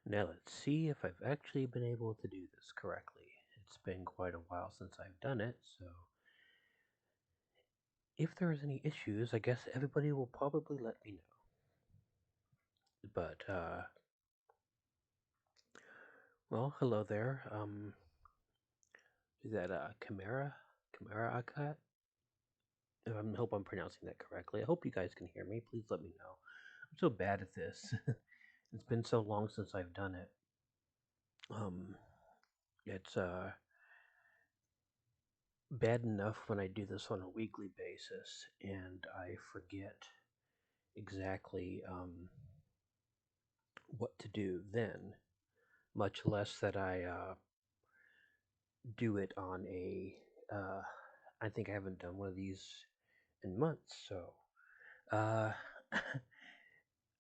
Now let's see if I've actually been able to do this correctly. It's been quite a while since I've done it, so if there's any issues, I guess everybody will probably let me know. But, well, hello there. Is that Chimera? Chimera Akat? I hope I'm pronouncing that correctly. I hope you guys can hear me. Please let me know. I'm so bad at this. It's been so long since I've done it. Um, it's bad enough when I do this on a weekly basis and I forget exactly what to do then, much less that I do it on a. Uh, I think I haven't done one of these in months, so uh,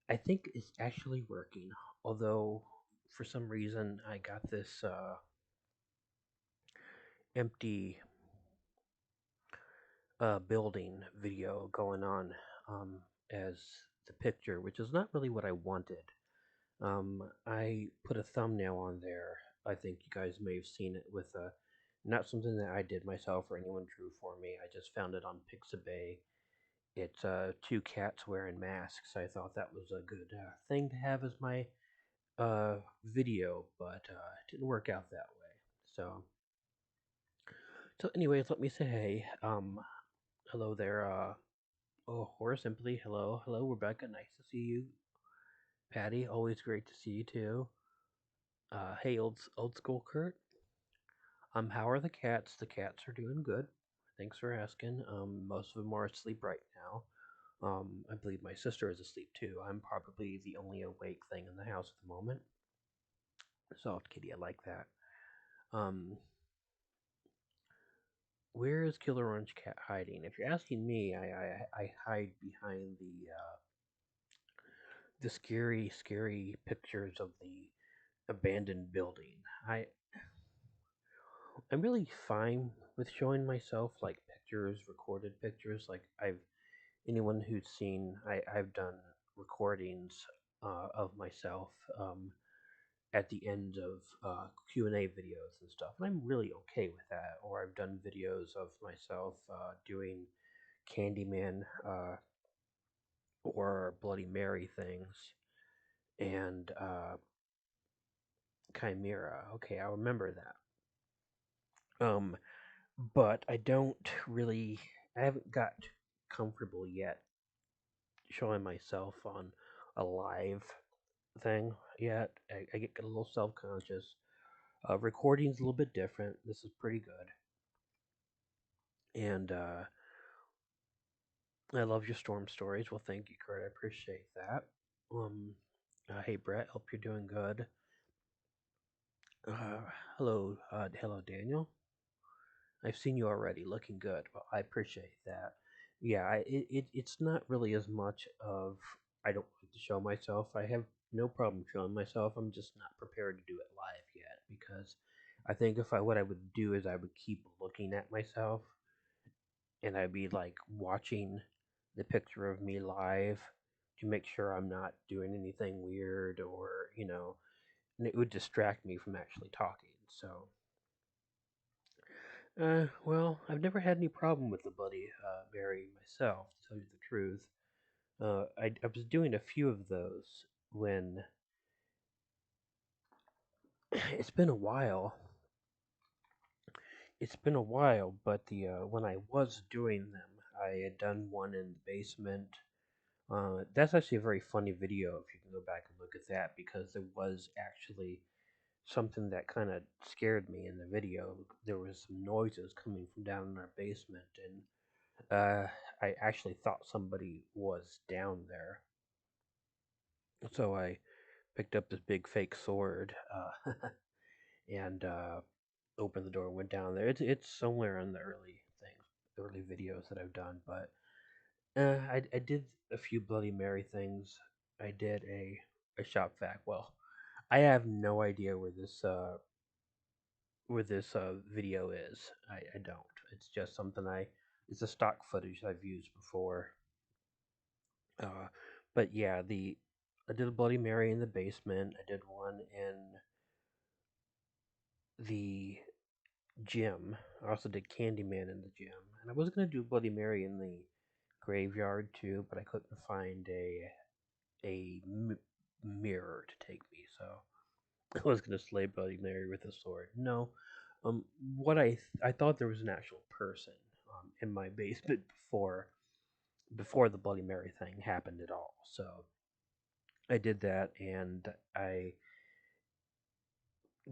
I think it's actually working. Although for some reason I got this empty building video going on as the picture, which is not really what I wanted. I put a thumbnail on there. I think you guys may have seen it with not something that I did myself or anyone drew for me. I just found it on Pixabay. It's two cats wearing masks. I thought that was a good thing to have as my video, but it didn't work out that way. So anyways, let me say hey. Hello there. Oh, Horace Simply. Hello, hello, Rebecca. Nice to see you. Patty, always great to see you too. Hey, old school Kurt. How are the cats? The cats are doing good. Thanks for asking. Most of them are asleep right now. I believe my sister is asleep too. I'm probably the only awake thing in the house at the moment. Soft kitty, I like that. Um, where is Killer Orange Cat hiding? If you're asking me, I hide behind the scary pictures of the abandoned building. I'm really fine with showing myself like pictures, recorded pictures. Like I've anyone who's seen, I've done recordings of myself at the end of Q&A videos and stuff, and I'm really okay with that. Or I've done videos of myself doing Candyman or Bloody Mary things and Chimera. Okay, I remember that. But I don't really, I haven't got comfortable yet showing myself on a live thing yet. I get a little self conscious. Recording's a little bit different. This is pretty good. And I love your storm stories. Well, thank you, Kurt. I appreciate that. Um, hey, Brett. Hope you're doing good. Uh, hello, Daniel. I've seen you already, looking good. Well, I appreciate that. Yeah, it's not really as much of I don't like to show myself. I have no problem showing myself. I'm just not prepared to do it live yet because I think if I what I would do is I would keep looking at myself and I'd be like watching the picture of me live to make sure I'm not doing anything weird or and it would distract me from actually talking. So well, I've never had any problem with the Bloody Mary myself, to tell you the truth. I was doing a few of those when it's been a while. It's been a while, but the when I was doing them, I had done one in the basement. That's actually a very funny video if you can go back and look at that because there was actually something that kind of scared me in the video. There was some noises coming from down in our basement, and I actually thought somebody was down there. So I picked up this big fake sword and opened the door and went down there. It's somewhere in the early things, early videos that I've done. But I did a few Bloody Mary things. I did a shop vac. Well, I have no idea where this video is. I don't. It's just something I. It's a stock footage I've used before. Uh, but yeah, the I did a Bloody Mary in the basement. I did one in the gym. I also did Candyman in the gym, and I was gonna do Bloody Mary in the graveyard too, but I couldn't find a mirror to take me, so I was gonna slay Bloody Mary with a sword. No, what I thought there was an actual person in my basement before the Bloody Mary thing happened at all. So I did that, and I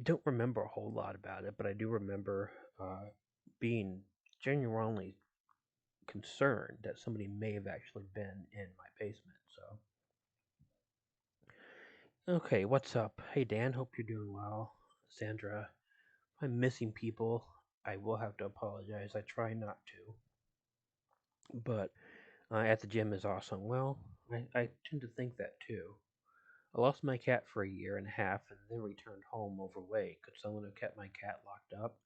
don't remember a whole lot about it, but I do remember being genuinely concerned that somebody may have actually been in my basement. So, okay, what's up? Hey, Dan, hope you're doing well. Sandra, I'm missing people. I will have to apologize. I try not to, but at the gym is awesome. Well, I tend to think that too. I lost my cat for a year and a half and then returned home overweight. Could someone have kept my cat locked up?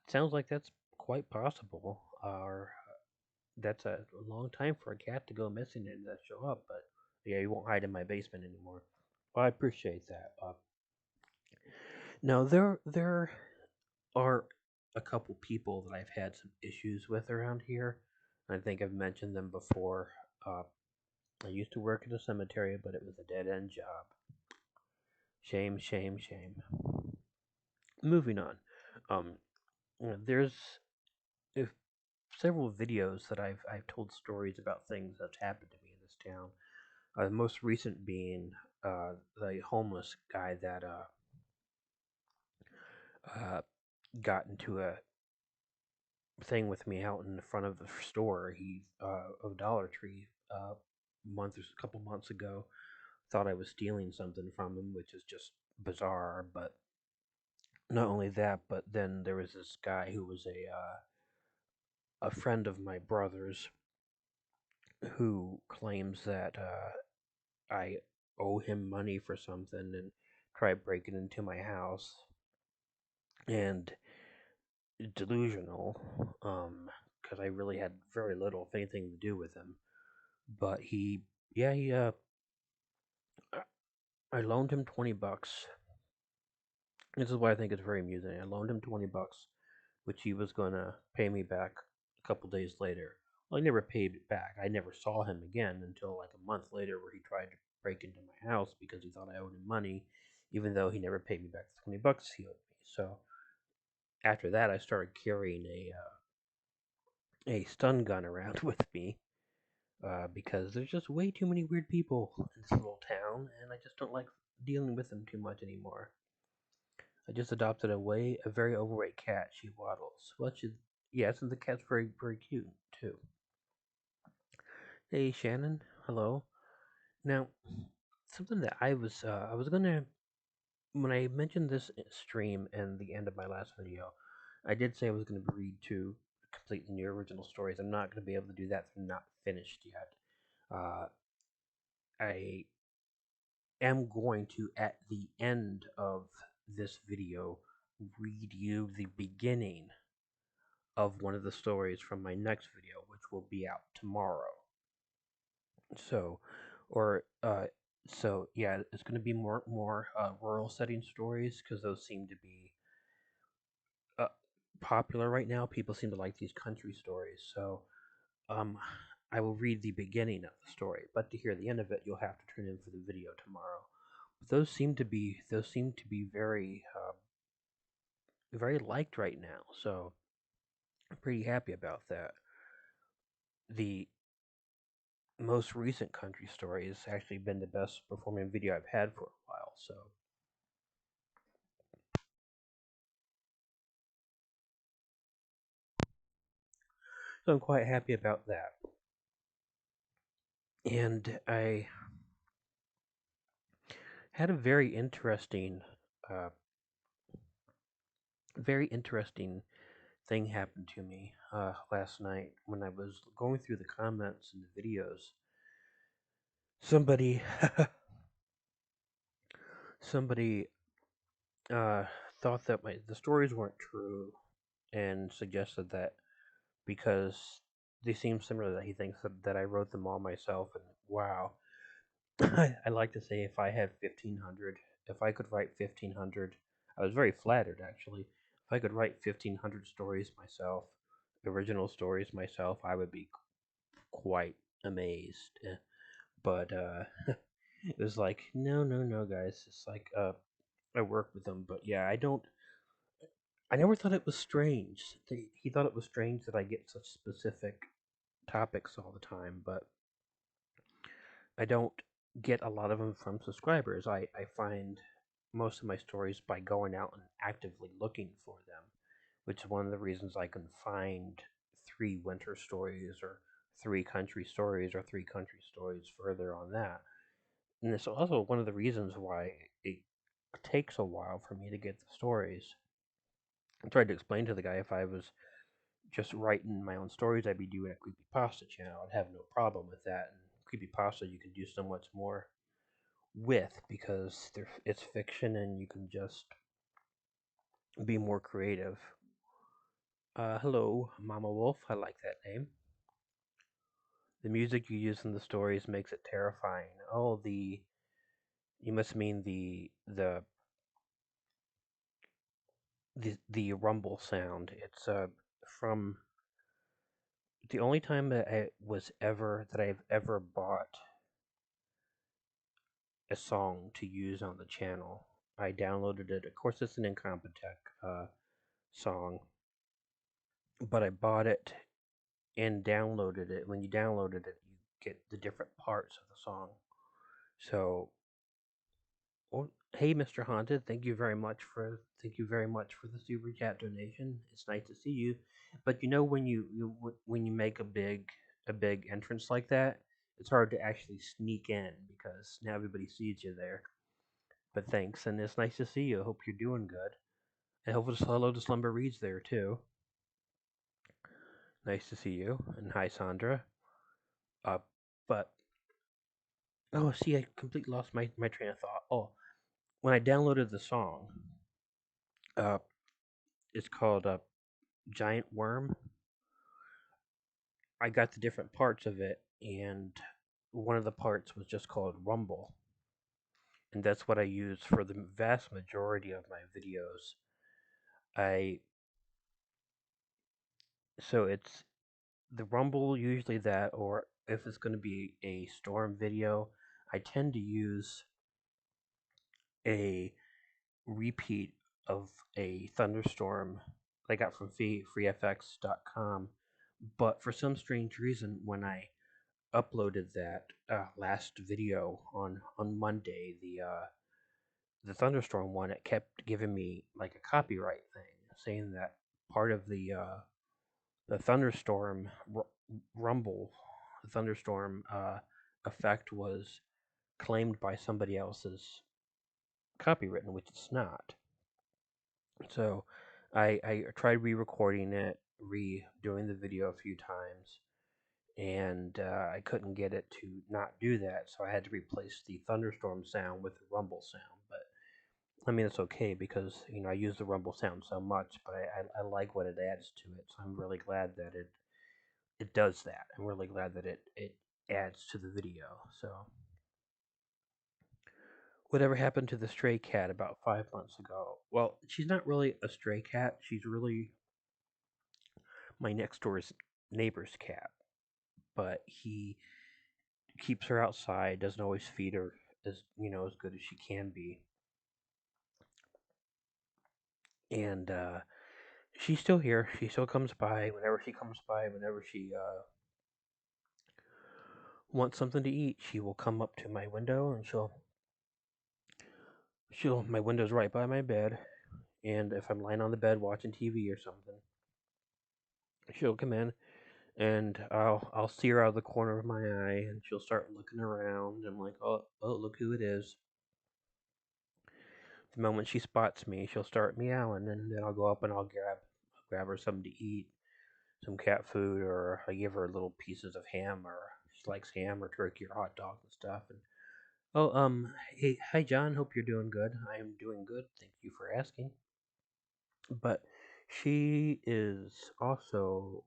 It sounds like that's quite possible. Or that's a long time for a cat to go missing and then show up. But yeah, you won't hide in my basement anymore. Well, I appreciate that. No, there are a couple people that I've had some issues with around here. I think I've mentioned them before. Uh, I used to work at a cemetery, but it was a dead end job. Shame, shame, shame. Moving on. Um, there's if several videos that I've told stories about things that's happened to me in this town. The most recent being the homeless guy that uh, got into a thing with me out in the front of the store. He of Dollar Tree month or a couple months ago thought I was stealing something from him, which is just bizarre. But not only that, but then there was this guy who was a friend of my brother's who claims that I owe him money for something and tried breaking into my house and delusional because I really had very little if anything to do with him. But he I loaned him 20 bucks. This is why I think it's very amusing. I loaned him 20 bucks, which he was going to pay me back a couple days later. Well, he never paid it back. I never saw him again until like a month later, where he tried to break into my house because he thought I owed him money, even though he never paid me back the 20 bucks he owed me. So after that, I started carrying a stun gun around with me because there's just way too many weird people in this little town, and I just don't like dealing with them too much anymore. I just adopted a very overweight cat. She waddles. Well, she, yes, and the cat's very cute too. Hey, Shannon. Hello. Now, something that I was gonna when I mentioned this stream and the end of my last video, I did say I was gonna read two completely new original stories. I'm not gonna be able to do that. They're not finished yet. Uh, I am going to, at the end of this video, read you the beginning of one of the stories from my next video, which will be out tomorrow. So, or so yeah, it's going to be more rural setting stories because those seem to be uh, popular right now. People seem to like these country stories. So, um, I will read the beginning of the story, but to hear the end of it, you'll have to tune in for the video tomorrow. Those seem to be very liked right now. So I'm pretty happy about that. The most recent country story has actually been the best performing video I've had for a while. So I'm quite happy about that. And I had a uh, very interesting thing happen to me last night when I was going through the comments and the videos. Somebody, somebody uh, thought that the stories weren't true and suggested that because they seem similar, that he thinks that I wrote them all myself. And wow, I like to say if I had 1500, if I could write 1500, I was very flattered actually. If I could write 1500 stories myself, original stories myself, I would be quite amazed. But it was like, no, no, no, guys. It's like, I work with them, but yeah, I don't. I never thought it was strange. He thought it was strange that I get such specific topics all the time, but I don't get a lot of them from subscribers. I find most of my stories by going out and actively looking for them, which is one of the reasons I can find three winter stories or three country stories further on that. And it's also one of the reasons why it takes a while for me to get the stories. I tried to explain to the guy if I was just writing my own stories, I'd be doing a creepypasta channel. I'd have no problem with that. And creepypasta, you can do so much more with because it's fiction and you can just be more creative. Hello, Mama Wolf. I like that name. The music you use in the stories makes it terrifying. Oh, the you must mean the rumble sound. It's from the only time that I've ever bought a song to use on the channel. I downloaded it. Of course, it's an Incompetech song, but I bought it and downloaded it. When you downloaded it, you get the different parts of the song. So, well, hey, Mr. Haunted, thank you very much for the super chat donation. It's nice to see you. But you know when you make a big entrance like that, it's hard to actually sneak in because now everybody sees you there. But thanks, and it's nice to see you. I hope you're doing good. And hopefully, hello to Slumber Reads there too. Nice to see you. And hi, Sandra. Uh, but oh, see, I completely lost my train of thought. Oh, when I downloaded the song, uh, it's called Giant Worm. I got the different parts of it, and one of the parts was just called Rumble, and that's what I use for the vast majority of my videos. I so it's the Rumble usually that, or if it's going to be a storm video, I tend to use a repeat of a thunderstorm I got from freefx.com. But for some strange reason, when I uploaded that last video on Monday, the thunderstorm one, it kept giving me like a copyright thing, saying that part of the thunderstorm rumble, the thunderstorm effect was claimed by somebody else's copywritten, which it's not. So I tried re-recording it, redoing the video a few times, and I couldn't get it to not do that. So I had to replace the thunderstorm sound with the rumble sound. But I mean, it's okay because I use the rumble sound so much, but I like what it adds to it. So I'm really glad that it does that. I'm really glad that it adds to the video. So whatever happened to the stray cat about 5 months ago? Well, she's not really a stray cat. She's really my next door's neighbor's cat, but he keeps her outside. Doesn't always feed her as good as she can be, and she's still here. She still comes by whenever she comes by. Whenever she wants something to eat, she will come up to my window and she'll my window's right by my bed, and if I'm lying on the bed watching TV or something, she'll come in and I'll see her out of the corner of my eye, and she'll start looking around. And I'm like, oh, look who it is. The moment she spots me, she'll start meowing, and then I'll go up and I'll grab her something to eat, some cat food, or I give her little pieces of ham, or she likes ham or turkey or hot dogs and stuff. And hey, hi John, hope you're doing good. I am doing good. Thank you for asking. But she is also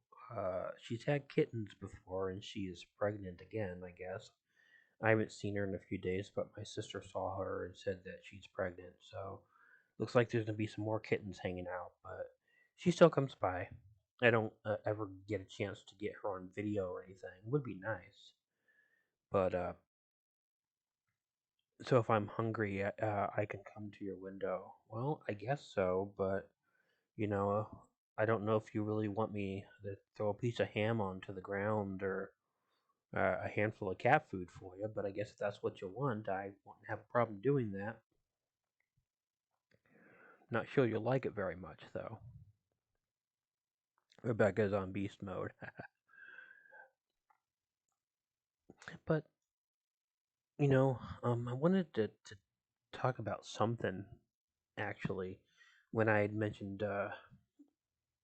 she's had kittens before, and she is pregnant again, I guess. I haven't seen her in a few days, but my sister saw her and said that she's pregnant. So looks like there's gonna be some more kittens hanging out, but she still comes by. I don't ever get a chance to get her on video or anything. Would be nice, but so if I'm hungry, I can come to your window. Well, I guess so, but you know, I don't know if you really want me to throw a piece of ham onto the ground or a handful of cat food for you. But I guess if that's what you want, I won't have a problem doing that. Not sure you'll like it very much, though. Rebecca's on beast mode. But I wanted to talk about something actually. When I had mentioned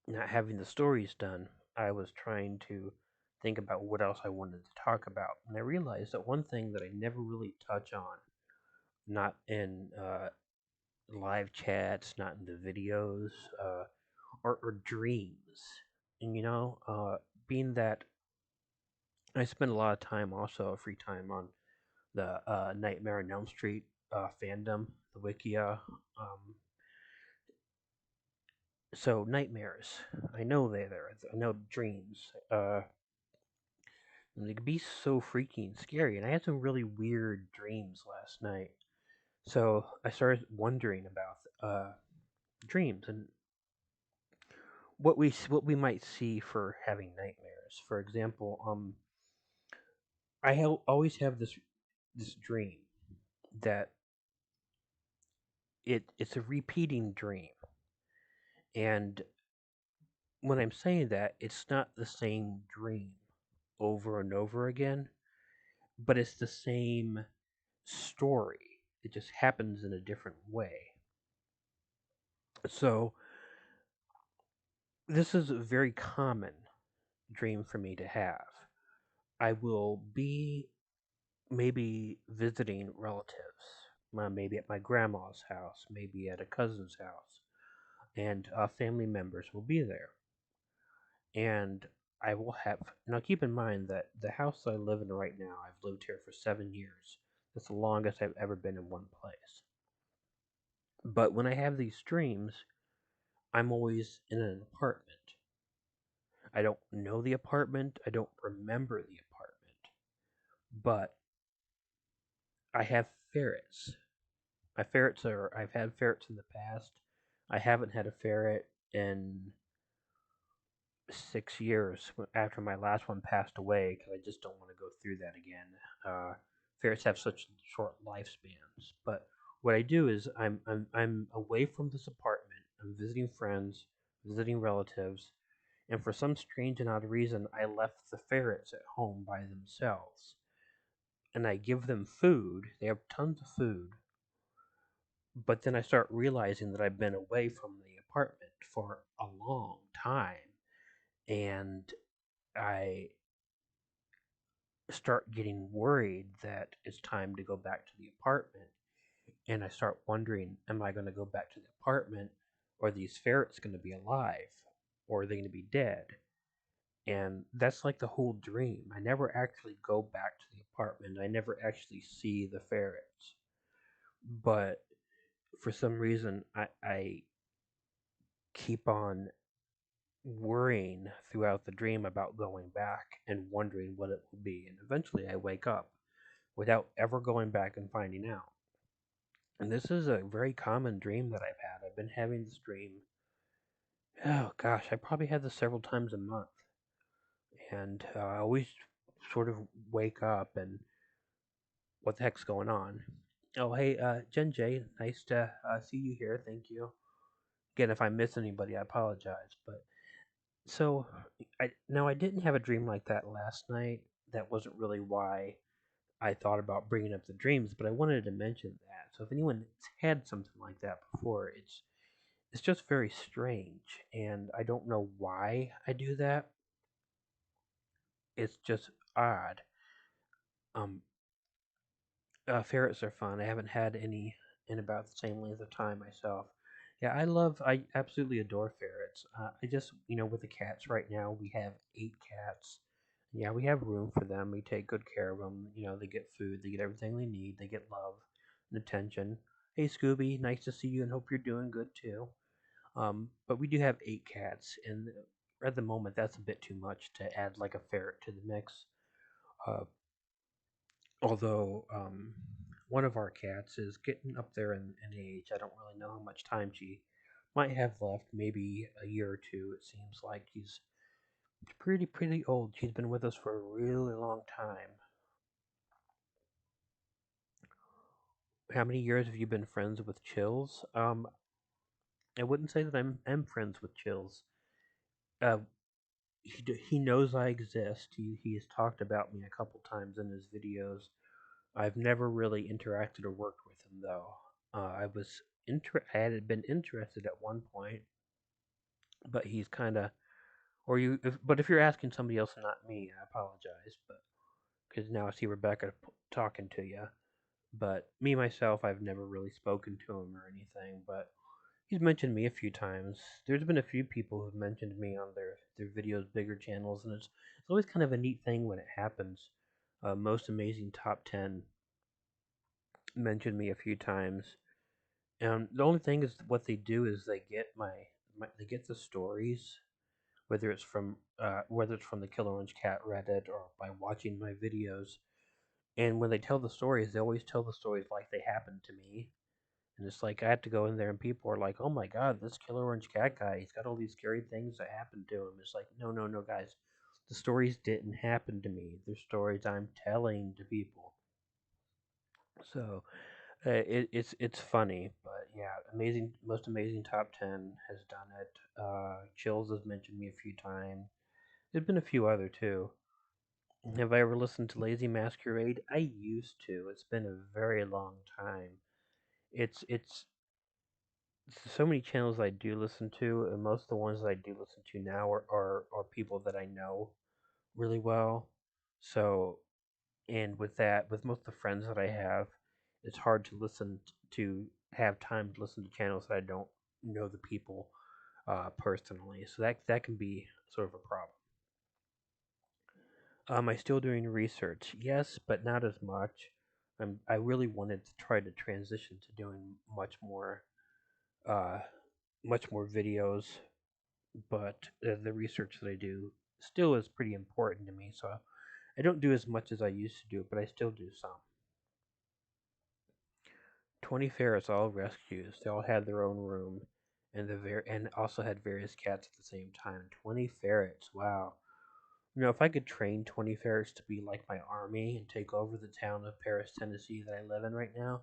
not having the stories done, I was trying to think about what else I wanted to talk about, and I realized that one thing that I never really touch on, not in live chats, not in the videos, uh, or dreams. And being that I spend a lot of time, also free time, on the Nightmare on Elm Street fandom, the Wikia. Um, so nightmares, I know they're there. I know dreams. They can be so freaking scary, and I had some really weird dreams last night. So I started wondering about dreams and what we might see for having nightmares. For example, always have this dream that it's a repeating dream, and when I'm saying that, it's not the same dream over and over again, but it's the same story. It just happens in a different way. So this is a very common dream for me to have. I will be maybe visiting relatives, maybe at my grandma's house, maybe at a cousin's house, and family members will be there. And I will have, now keep in mind that the house I live in right now, I've lived here for 7 years. That's the longest I've ever been in one place. But when I have these dreams, I'm always in an apartment. I don't know the apartment, I don't remember the apartment, but I have ferrets. I've had ferrets in the past. I haven't had a ferret in 6 years after my last one passed away because I just don't want to go through that again. Uh, Ferrets have such short lifespans. But what I do is I'm away from this apartment. I'm visiting friends, visiting relatives, and for some strange and odd reason, I left the ferrets at home by themselves. And I give them food. They have tons of food. But then I start realizing that I've been away from the apartment for a long time. And I start getting worried that it's time to go back to the apartment. And I start wondering, am I going to go back to the apartment? Or are these ferrets going to be alive? Or are they going to be dead? And that's like the whole dream. I never actually go back to the apartment. I never actually see the ferrets. But for some reason, I keep on worrying throughout the dream about going back and wondering what it will be. And eventually I wake up without ever going back and finding out. And this is a very common dream that I've had. I've been having this dream. Oh gosh, I probably had this several times a month. And I always sort of wake up and what the heck's going on? Oh, hey, Jen J, nice to see you here. Thank you. Again, if I miss anybody, I apologize. But so, I didn't have a dream like that last night. That wasn't really why I thought about bringing up the dreams, but I wanted to mention that. So if anyone's had something like that before, it's just very strange, and I don't know why I do that. It's just odd. Um, Ferrets are fun. I haven't had any in about the same length of time myself. Yeah, I absolutely adore ferrets. I just, with the cats right now, we have 8 cats, Yeah, we have room for them. We take good care of them. You know, they get food, they get everything they need, they get love and attention. Hey, Scooby, nice to see you, and hope you're doing good too. But we do have 8 cats, and at the moment, that's a bit too much to add like a ferret to the mix. Uh, although one of our cats is getting up there in age. I don't really know how much time she might have left. Maybe a year or two. It seems like she's pretty old. She's been with us for a really long time. How many years have you been friends with Chills? I wouldn't say that I'm friends with Chills. Uh, he knows I exist. He has talked about me a couple times in his videos. I've never really interacted or worked with him though. I had been interested at one point, but he's kind of but if you're asking somebody else, not me, I apologize. But because now I see Rebecca talking to you, but me myself, I've never really spoken to him or anything. But he's mentioned me a few times. There's been a few people who've mentioned me on their videos, bigger channels, and it's always kind of a neat thing when it happens. Most amazing top 10 mentioned me a few times. The only thing is, what they do is they get they get the stories, whether it's from the Killer Orange Cat Reddit or by watching my videos. And when they tell the stories, they always tell the stories like they happened to me. And it's like I have to go in there, and people are like, "Oh my God, this Killer Orange Cat guy, he's got all these scary things that happened to him." It's like, no, no, no, guys, the stories didn't happen to me. They're stories I'm telling to people. So it's funny, but yeah, most amazing top 10 has done it. Chills has mentioned me a few times. There's been a few other too. Have I ever listened to Lazy Masquerade? I used to. It's been a very long time. It's so many channels I do listen to, and most of the ones that I do listen to now are people that I know really well. So, and with that, with most of the friends that I have, it's hard to to have time to listen to channels that I don't know the people personally. So that can be sort of a problem. Am I still doing research? Yes, but not as much. I really wanted to try to transition to doing uh, much more videos, but the research that I do still is pretty important to me. So I don't do as much as I used to do, but I still do some. 20 ferrets, all rescues. They all had their own room, and and also had various cats at the same time. 20 ferrets. Wow. You know, if I could train 20 ferrets to be like my army and take over the town of Paris, Tennessee that I live in right now,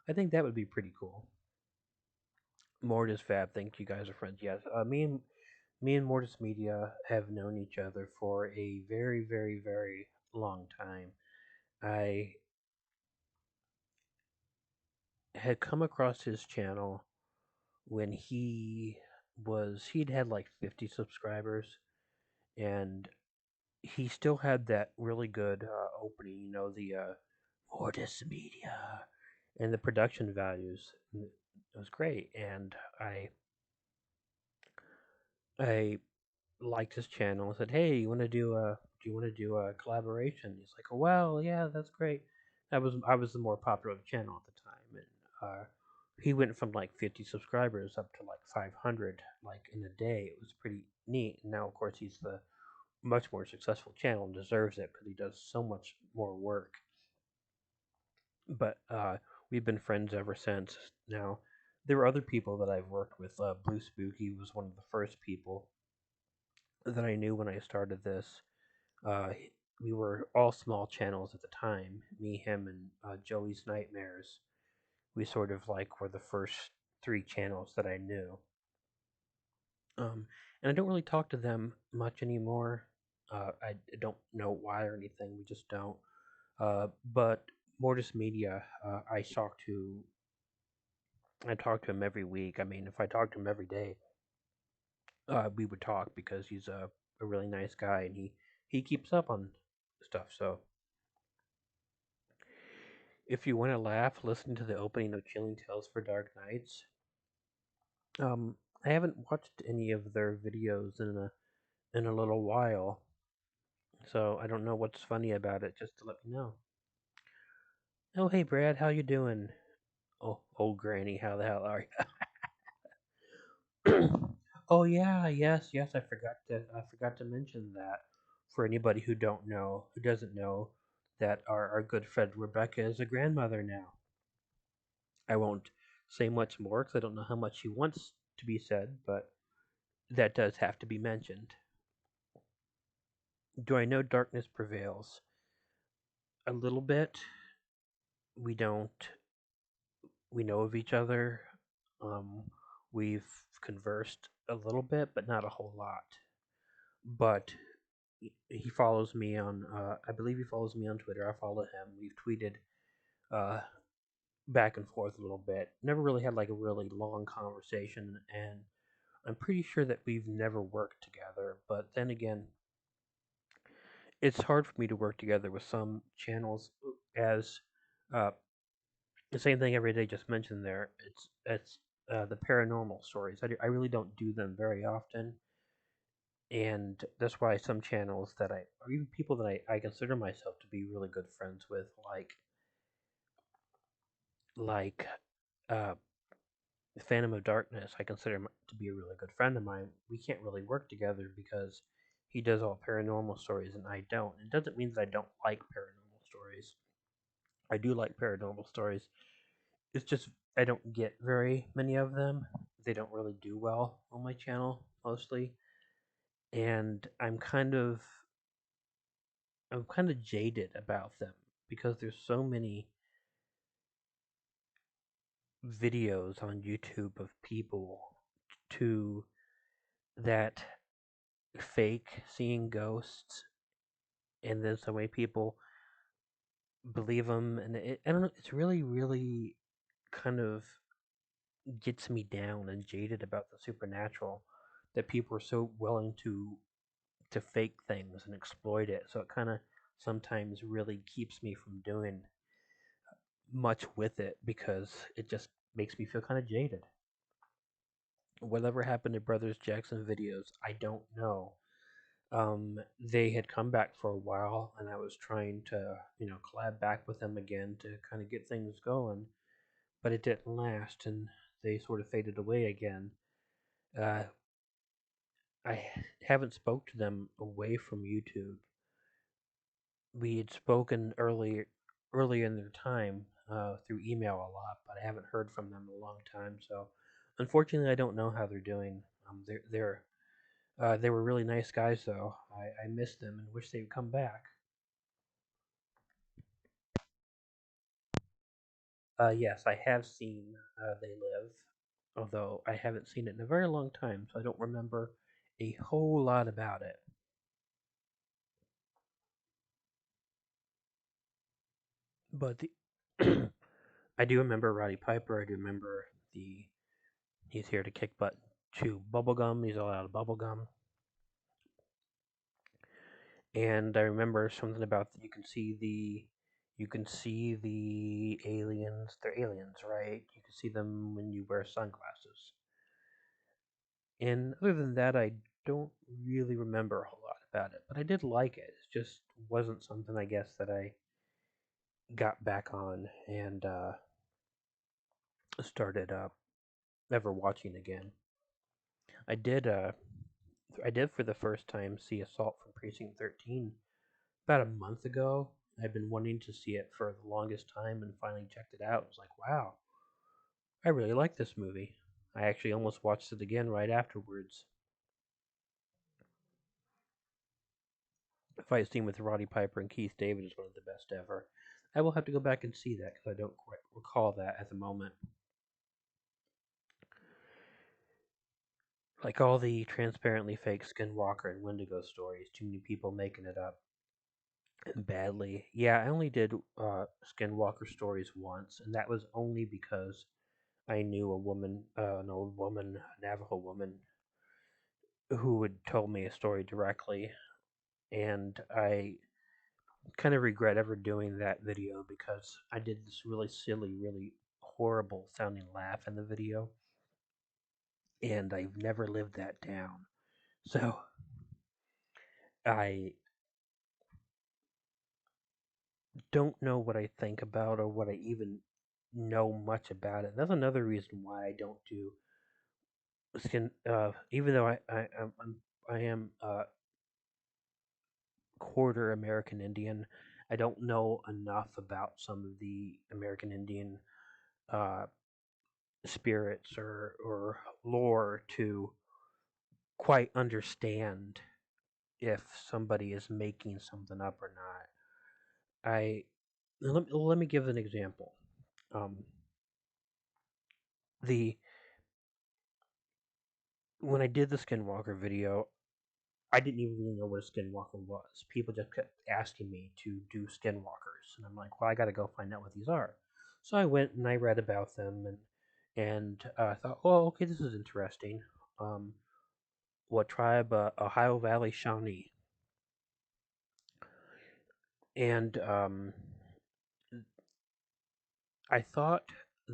I think that would be pretty cool. Mortis Fab, think you guys are friends. Yes, me and Mortis Media have known each other for a very long time. I had come across his channel when he'd had like 50 subscribers, and he still had that really good opening, you know, the Mortis Media, and the production values. It was great, and I liked his channel and said, "Hey, do you want to do a collaboration?" He's like, "Oh, well, yeah, that's great." I was the more popular channel at the time, and he went from like 50 subscribers up to like 500 like in a day. It was pretty neat. And now, of course, he's the much more successful channel and deserves it because he does so much more work. But we've been friends ever since. Now, there were other people that I've worked with. Blue Spooky was one of the first people that I knew when I started this. Uh, we were all small channels at the time. Me, him, and Joey's Nightmares. We sort of like were the first 3 channels that I knew. And I don't really talk to them much anymore. I don't know why or anything. We just don't. But Mortis Media, I talk to him every week. I mean, if I talked to him every day, we would talk because he's a really nice guy, and he keeps up on stuff. So if you want to laugh, listen to the opening of Chilling Tales for Dark Nights. Um, I haven't watched any of their videos in a little while, So I don't know what's funny about it. Just to let me know. Oh, hey Brad, how you doing? Oh, old Granny, how the hell are you? Oh yeah, yes. I forgot to mention that for anybody who doesn't know that our good friend Rebecca is a grandmother now. I won't say much more because I don't know how much she wants to be said, but that does have to be mentioned. Do I know darkness prevails? A little bit. We don't. We know of each other. Um, we've conversed a little bit, but not a whole lot. But he follows me on. I believe he follows me on Twitter. I follow him. We've tweeted uh, back and forth a little bit. Never really had like a really long conversation, and I'm pretty sure that we've never worked together. But then again, it's hard for me to work together with some channels as uh, the same thing every day just mentioned there. It's the paranormal stories. I really don't do them very often, and that's why some channels that or even people that I consider myself to be really good friends with, like uh, Phantom of Darkness, I consider him to be a really good friend of mine. We can't really work together because he does all paranormal stories and I don't. It doesn't mean that I don't like paranormal stories. I do like paranormal stories. It's just I don't get very many of them. They don't really do well on my channel mostly, and I'm kind of jaded about them because there's so many videos on YouTube of people to that fake seeing ghosts, and then so many people believe them, and I don't know. It's really, really kind of gets me down and jaded about the supernatural that people are so willing to fake things and exploit it. So it kind of sometimes really keeps me from doing much with it because it just makes me feel kind of jaded. Whatever happened to Brothers Jackson videos, I don't know. They had come back for a while, and I was trying to, collab back with them again to kind of get things going, but it didn't last, and they sort of faded away again. Uh, I haven't spoke to them away from YouTube. We had spoken earlier in their time through email a lot, but I haven't heard from them in a long time. So, unfortunately, I don't know how they're doing. They were really nice guys, though. I miss them and wish they would come back. Yes, I have seen They Live, although I haven't seen it in a very long time, so I don't remember a whole lot about it. But I do remember Roddy Piper. I do remember the he's here to kick butt, chew bubblegum. He's all out of bubblegum. And I remember something about you can see the aliens. They're aliens, right? You can see them when you wear sunglasses. And other than that, I don't really remember a whole lot about it, but I did like it. It just wasn't something I guess that I got back on and started ever watching again. I did uh I did for the first time see Assault from Precinct 13 about a month ago. I've been wanting to see it for the longest time and finally checked it out. I was like, wow, I really like this movie. I actually almost watched it again right afterwards. The fight scene with Roddy Piper and Keith David is one of the best ever. I will have to go back and see that because I don't quite recall that at the moment. Like all the transparently fake Skinwalker and Wendigo stories, too many people making it up badly. Yeah, I only did Skinwalker stories once, and that was only because I knew a woman, an old woman, a Navajo woman, who had told me a story directly, and I kind of regret ever doing that video because I did this really silly, really horrible sounding laugh in the video, and I've never lived that down. So I don't know what I think about or what I even know much about it. That's another reason why I don't do skin. Even though I am quarter American Indian, I don't know enough about some of the American Indian uh, spirits or lore to quite understand if somebody is making something up or not. I let me give an example. Um, the When I did the Skinwalker video, I didn't even really know what a Skinwalker was. People just kept asking me to do Skinwalkers, and I'm like, well, I got to go find out what these are. So I went and I read about them, and thought, oh, okay, this is interesting. Um, what tribe? Ohio Valley Shawnee, and I thought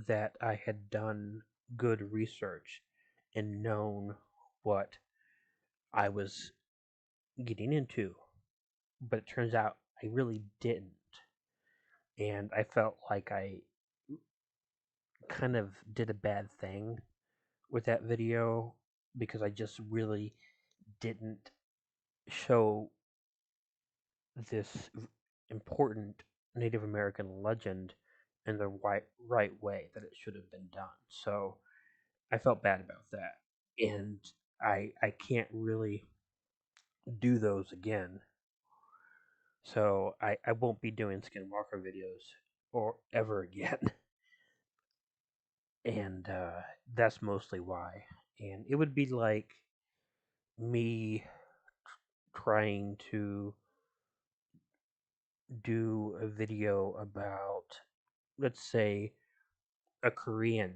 that I had done good research and known what I was getting into, but it turns out I really didn't. And I felt like I kind of did a bad thing with that video because I just really didn't show this important Native American legend in the right way that it should have been done. So I felt bad about that. And I can't really do those again. So I won't be doing Skinwalker videos or ever again. And that's mostly why. And it would be like me trying to do a video about, let's say, a Korean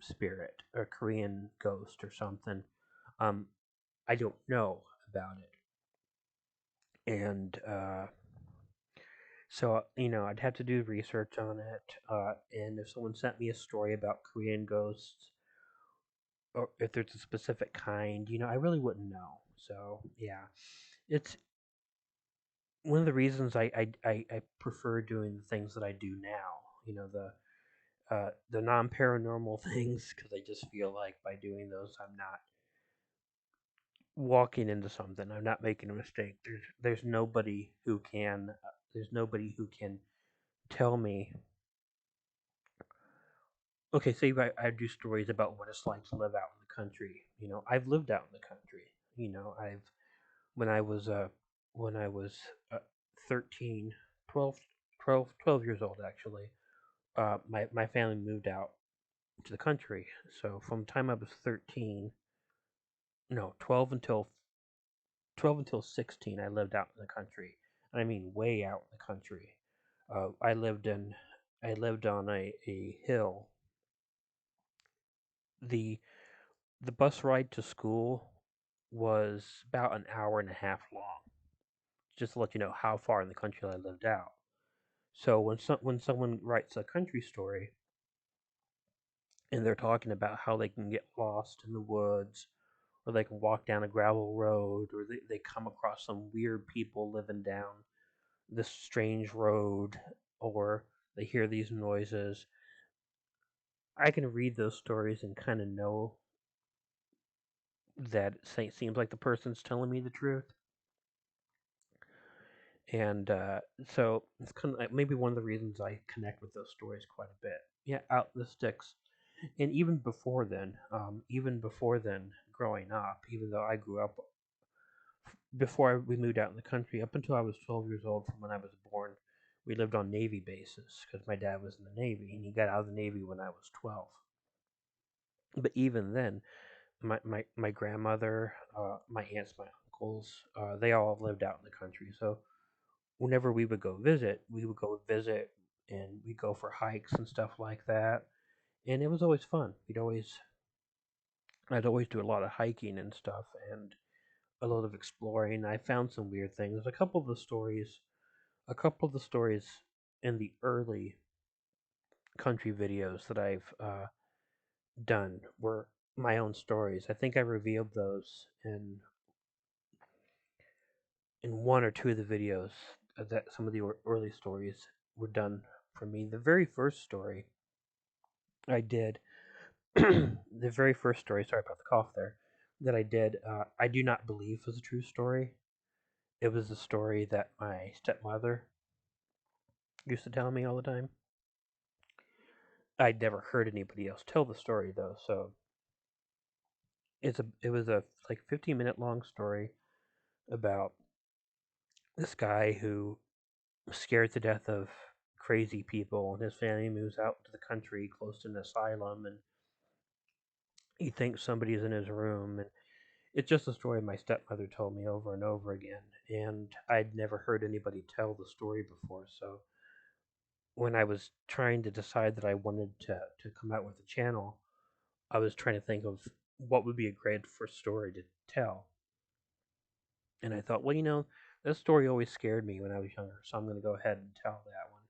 spirit, a Korean ghost, or something. Um, I don't know about it, and so I'd have to do research on it. And if someone sent me a story about Korean ghosts, or if there's a specific kind, I really wouldn't know. So yeah, it's one of the reasons I prefer doing the things that I do now. The non paranormal things, because I just feel like by doing those, I'm not walking into something. I'm not making a mistake. There's nobody who can tell me. Okay, say I do stories about what it's like to live out in the country. I've lived out in the country. I've when I was when I was 13, 12, 12 years old actually. My family moved out to the country. So from the time I was 13, no, 12 until 16, I lived out in the country. And I mean way out in the country. Uh, I lived in I lived on a hill. The the bus ride to school was about an hour and a half long. Just to let you know how far in the country I lived out. So when someone writes a country story and they're talking about how they can get lost in the woods, or they can walk down a gravel road, or they come across some weird people living down this strange road, or they hear these noises, I can read those stories and kind of know that it seems like the person's telling me the truth. And so it's kind of like maybe one of the reasons I connect with those stories quite a bit. Yeah, out in the sticks. And even before then, growing up, even though I grew up before we moved out in the country, up until I was 12 years old, from when I was born, we lived on Navy bases because my dad was in the Navy and he got out of the Navy when I was 12. But even then, my grandmother, my aunts, my uncles, they all lived out in the country. So whenever we would go visit and we'd go for hikes and stuff like that. And it was always fun. I'd always do a lot of hiking and stuff and a lot of exploring. I found some weird things. A couple of the stories in the early country videos that I've done were my own stories. I think I revealed those in one or two of the videos. that some of the early stories were done for me. The very first story I did, the very first story, sorry about the cough there, that I did, I do not believe was a true story. It was a story that my stepmother used to tell me all the time. I'd never heard anybody else tell the story though, so it was a like 15-minute long story about this guy who was scared to death of crazy people, and his family moves out to the country close to an asylum, and he thinks somebody's in his room, and it's just a story my stepmother told me over and over again, and I'd never heard anybody tell the story before. So when I was trying to decide that I wanted to come out with a channel, I was trying to think of what would be a great first story to tell. And I thought, well, this story always scared me when I was younger, so I'm going to go ahead and tell that one.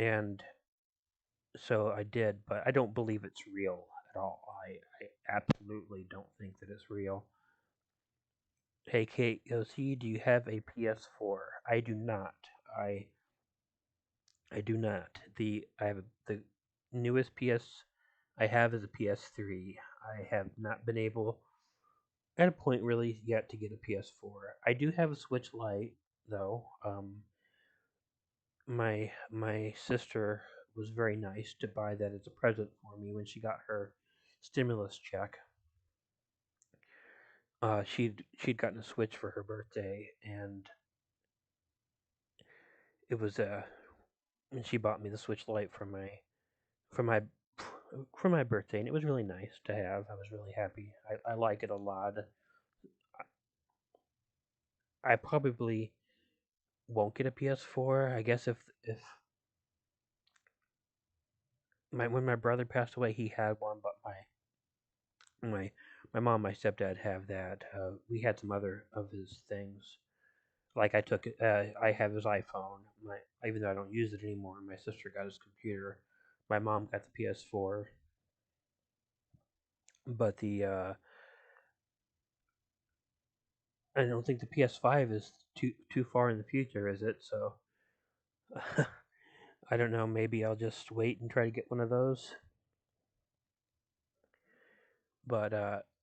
And so I did, but I don't believe it's real at all. I absolutely don't think that it's real. Hey, Kate OC, do you have a PS4? I do not. I I do not. I have the newest PS I have is a PS3. I have not been able at a point really yet to get a PS4. I do have a Switch Lite though. My sister was very nice to buy that as a present for me when she got her stimulus check. She'd gotten a Switch for her birthday, and it was and she bought me the Switch Lite for my for my birthday, and it was really nice to have. I was really happy. I like it a lot. I probably won't get a PS4. I guess if my when my brother passed away, he had one, but my my mom, my stepdad have that. We had some other of his things. Like I have his iPhone. Even though I don't use it anymore, my sister got his computer. My mom got the PS4, but the I don't think the PS5 is too far in the future, is it? So I don't know. Maybe I'll just wait and try to get one of those. But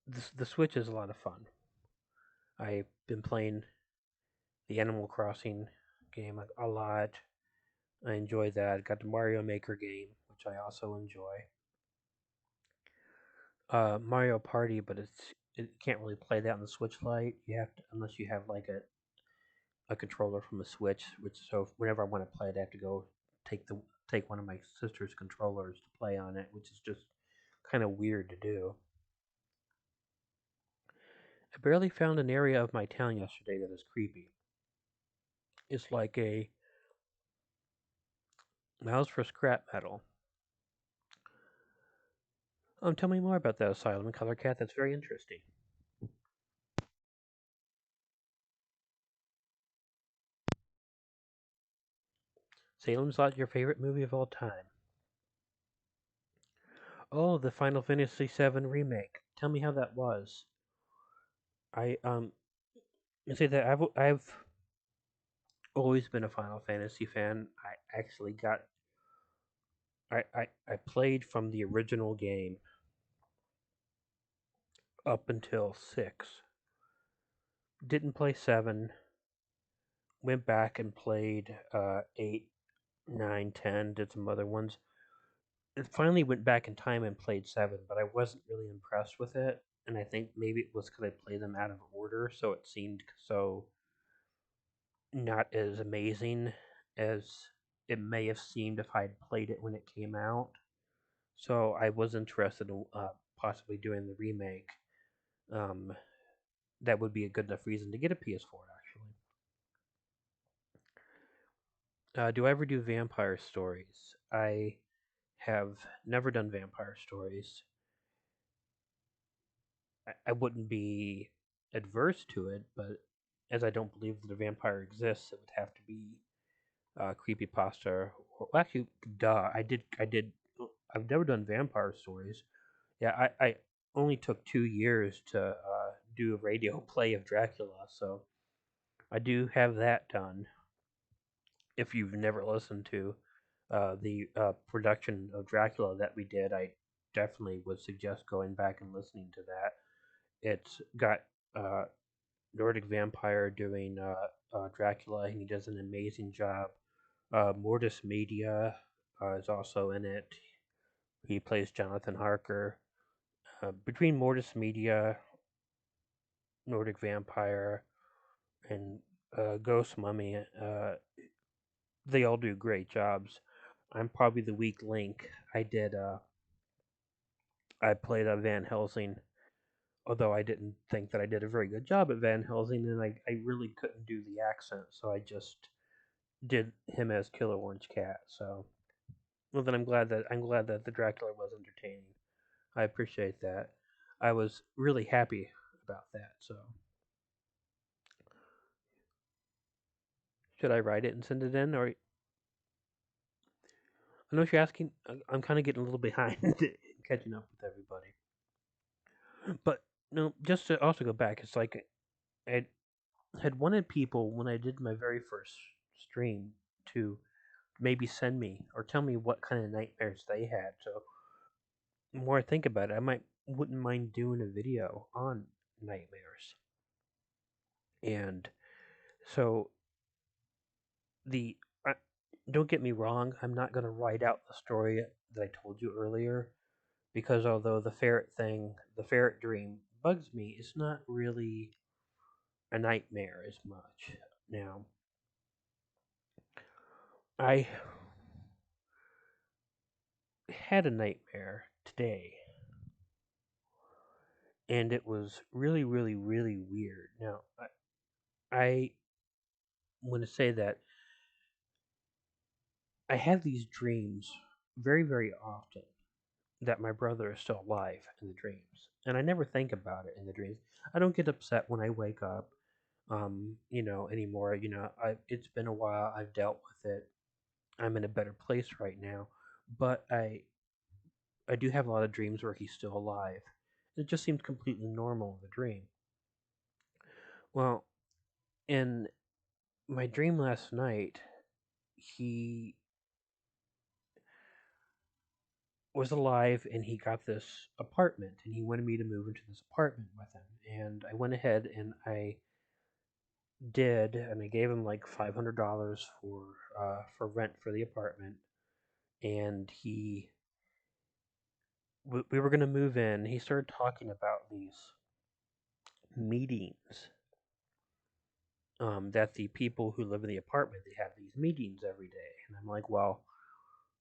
the Switch is a lot of fun. I've been playing the Animal Crossing game a lot. I enjoy that. Got the Mario Maker game, which I also enjoy. Mario Party, but it can't really play that on the Switch Lite. You have to, unless you have like a controller from a Switch. Which so whenever I want to play it, I have to go take the take one of my sister's controllers to play on it, which is just kind of weird to do. I barely found an area of my town yesterday that is creepy. It's like a mouse for scrap metal. Tell me more about that asylum in Color Cat. That's very interesting. Salem's Lot, your favorite movie of all time? Oh, the Final Fantasy VII remake. Tell me how that was. I say that I've always been a Final Fantasy fan. I actually got I played from the original game up until 6. Didn't play 7. Went back and played 8, 9, 10. Did some other ones. And finally went back in time and played 7, but I wasn't really impressed with it. And I think maybe it was because I played them out of order, so it seemed so not as amazing as it may have seemed if I had played it when it came out. So I was interested in possibly doing the remake. Um, that would be a good enough reason to get a PS4, actually. Do I ever do vampire stories? I have never done vampire stories. I wouldn't be adverse to it, but as I don't believe that a vampire exists, it would have to be creepypasta. Well, actually, duh. I did. I've never done vampire stories. Yeah, I only took 2 years to do a radio play of Dracula, so I do have that done. if you've never listened to the production of Dracula that we did, I definitely would suggest going back and listening to that. It's got uh, Nordic Vampire doing Dracula, and he does an amazing job. Mortis Media is also in it. He plays Jonathan Harker. Between Mortis Media, Nordic Vampire, and Ghost Mummy, they all do great jobs. I'm probably the weak link. I played a Van Helsing, although I didn't think that I did a very good job at Van Helsing, and I really couldn't do the accent, so I just did him as Killer Orange Cat. So, well, then I'm glad that the Dracula was entertaining. I appreciate that. I was really happy about that. So, should I write it and send it in, or I know you're asking. I'm kind of getting a little behind catching up with everybody, but no, just to also go back, it's like I had wanted people when I did my very first stream to maybe send me or tell me what kind of nightmares they had. So the more I think about it, I might wouldn't mind doing a video on nightmares. And so the I, don't get me wrong, I'm not going to write out the story that I told you earlier because although the ferret dream bugs me, it's not really a nightmare as much. Now, I had a nightmare today and it was really, really, really weird. Now, I want to say that I have these dreams very, very often that my brother is still alive in the dreams, and I never think about it in the dreams. I don't get upset when I wake up, anymore. It's been a while. I've dealt with it. I'm in a better place right now, but I do have a lot of dreams where he's still alive. It just seemed completely normal in the dream. Well, in my dream last night, he was alive and he got this apartment and he wanted me to move into this apartment with him. And I went ahead and I did, and I gave him like $500 for rent for the apartment. And we were gonna move in. He started talking about these meetings. That the people who live in the apartment they have these meetings every day, and I'm like, well,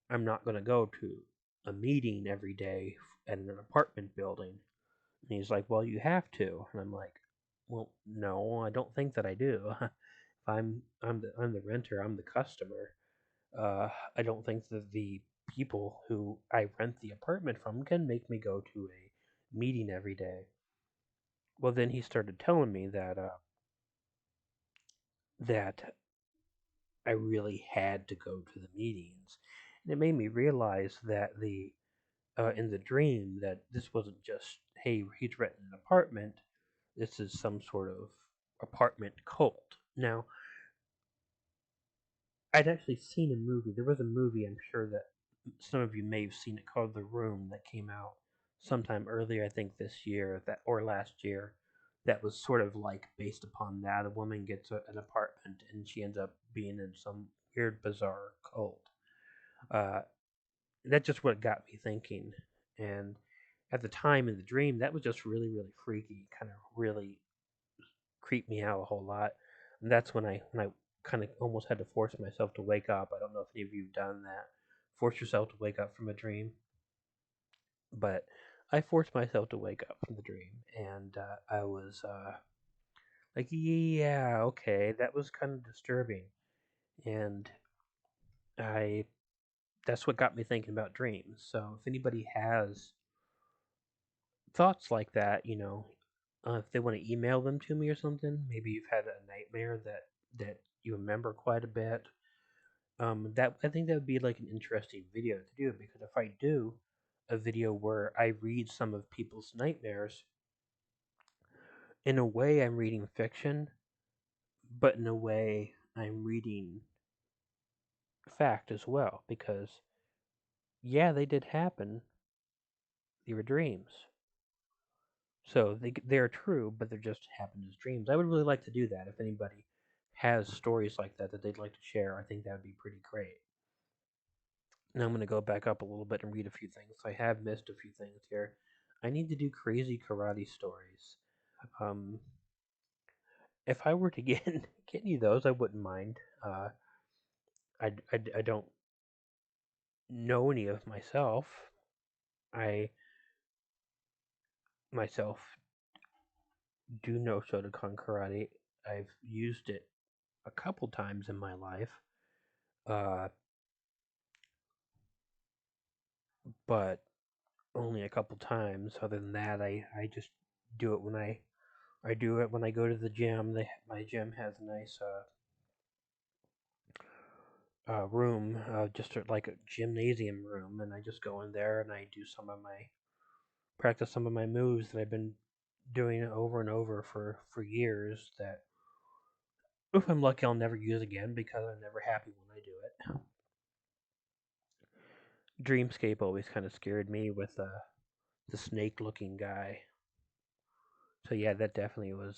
I'm not gonna go to a meeting every day at an apartment building. And he's like, well, you have to, and I'm like, well, no, I don't think that I do. If I'm the renter, I'm the customer. I don't think that the people who I rent the apartment from can make me go to a meeting every day. Well, then he started telling me that I really had to go to the meetings, and it made me realize that the in the dream that this wasn't just hey he's renting an apartment. This is some sort of apartment cult. Now, I'd actually seen a movie. There was a movie I'm sure that some of you may have seen it called The Room that came out sometime earlier, I think this year that or last year. That was sort of like based upon that. A woman gets an apartment and she ends up being in some weird, bizarre cult. Uh, that's just what got me thinking. And at the time in the dream, that was just really, really freaky. Kind of really creeped me out a whole lot. And that's when I kind of almost had to force myself to wake up. I don't know if any of you've done that. Force yourself to wake up from a dream, but I forced myself to wake up from the dream, and I was like, yeah, okay, that was kind of disturbing, and I that's what got me thinking about dreams. So if anybody has thoughts like that, if they want to email them to me or something, maybe you've had a nightmare that you remember quite a bit. That I think that would be like an interesting video to do because if I do a video where I read some of people's nightmares, in a way I'm reading fiction, but in a way I'm reading fact as well, because yeah, they did happen. They were dreams. So they're true, but they're just happened as dreams. I would really like to do that. If anybody has stories like that that they'd like to share, I think that would be pretty great. Now I'm going to go back up a little bit and read a few things. I have missed a few things here. I need to do crazy karate stories. Um, if I were to get get any of those, I wouldn't mind. I don't know any of myself. I myself do know Shotokan karate. I've used it a couple times in my life, uh, but only a couple times. Other than that, I just do it when I do it when I go to the gym. My gym has a nice room, like a gymnasium room, and I just go in there and I do some of my practice some of my moves that I've been doing over and over for years. That if I'm lucky, I'll never use again because I'm never happy when I do it. Dreamscape always kind of scared me with the snake-looking guy. So yeah, that definitely was.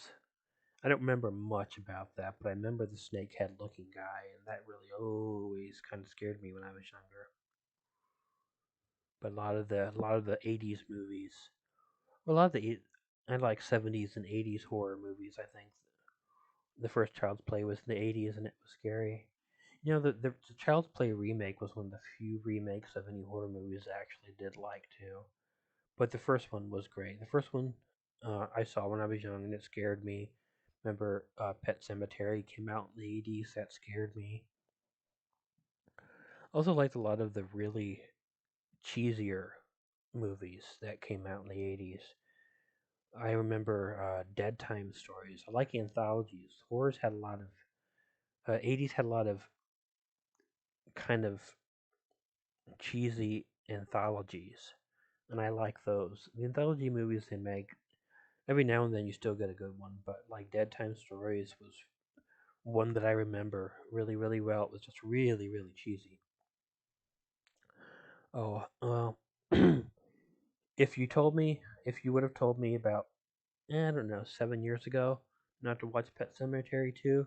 I don't remember much about that, but I remember the snakehead-looking guy, and that really always kind of scared me when I was younger. But a lot of the '80s movies, a lot of the I like '70s and '80s horror movies. I think the first Child's Play was in the '80s, and it was scary. You know, the Child's Play remake was one of the few remakes of any horror movies I actually did like too. But the first one was great. The first one I saw when I was young, and it scared me. Remember, Pet Cemetery came out in the '80s. That scared me. Also liked a lot of the really cheesier movies that came out in the '80s. I remember Dead Time stories. I like anthologies. Horrors had a lot of '80s had a lot of kind of cheesy anthologies, and I like those. The anthology movies they make every now and then you still get a good one, but like Dead Time Stories was one that I remember really really well. It was just really really cheesy. Oh well, if you would have told me about I don't know 7 years ago not to watch Pet Cemetery 2,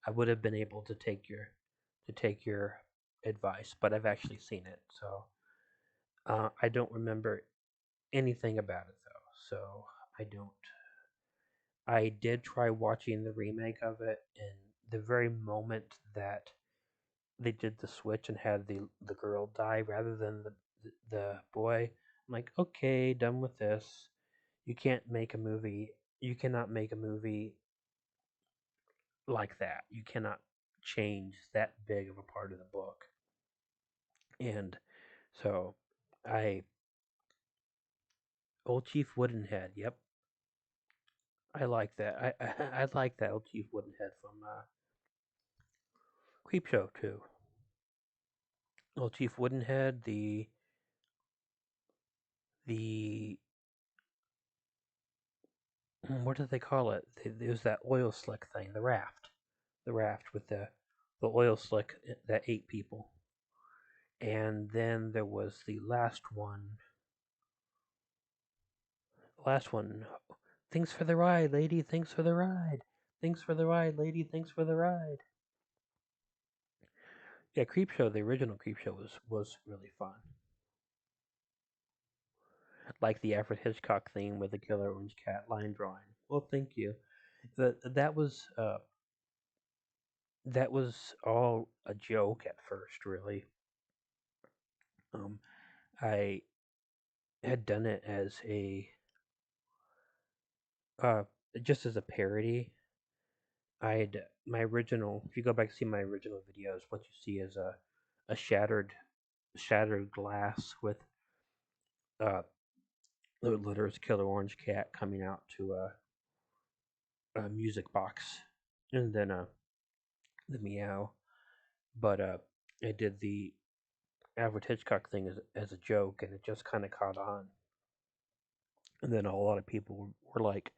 I would have been able to take your advice. But I've actually seen it, so I don't remember anything about it though. So I don't. I did try watching the remake of it, and the very moment that they did the switch and had the girl die rather than the boy, I'm like, okay, done with this. You can't make a movie. You cannot make a movie like that. You cannot change that big of a part of the book. And so I Old Chief Woodenhead. Yep, I like that. I like that Old Chief Woodenhead from Creepshow too. Old Chief Woodenhead, the what do they call it? There's that oil slick thing, the raft with the oil slick that ate people, and then there was the last one. Thanks for the ride, lady. Thanks for the ride. Thanks for the ride, lady. Thanks for the ride. Yeah, Creepshow, the original Creepshow was really fun. Like the Alfred Hitchcock theme with the Killer Orange Cat line drawing. Well, thank you. That was all a joke at first, really. Um, I had done it as a uh, just as a parody. I had my original. If you go back and see my original videos, what you see is a shattered glass with uh the letters Killer Orange Cat coming out to a music box, and then the meow. But I did the Alfred Hitchcock thing as a joke, and it just kind of caught on. And then a lot of people were like,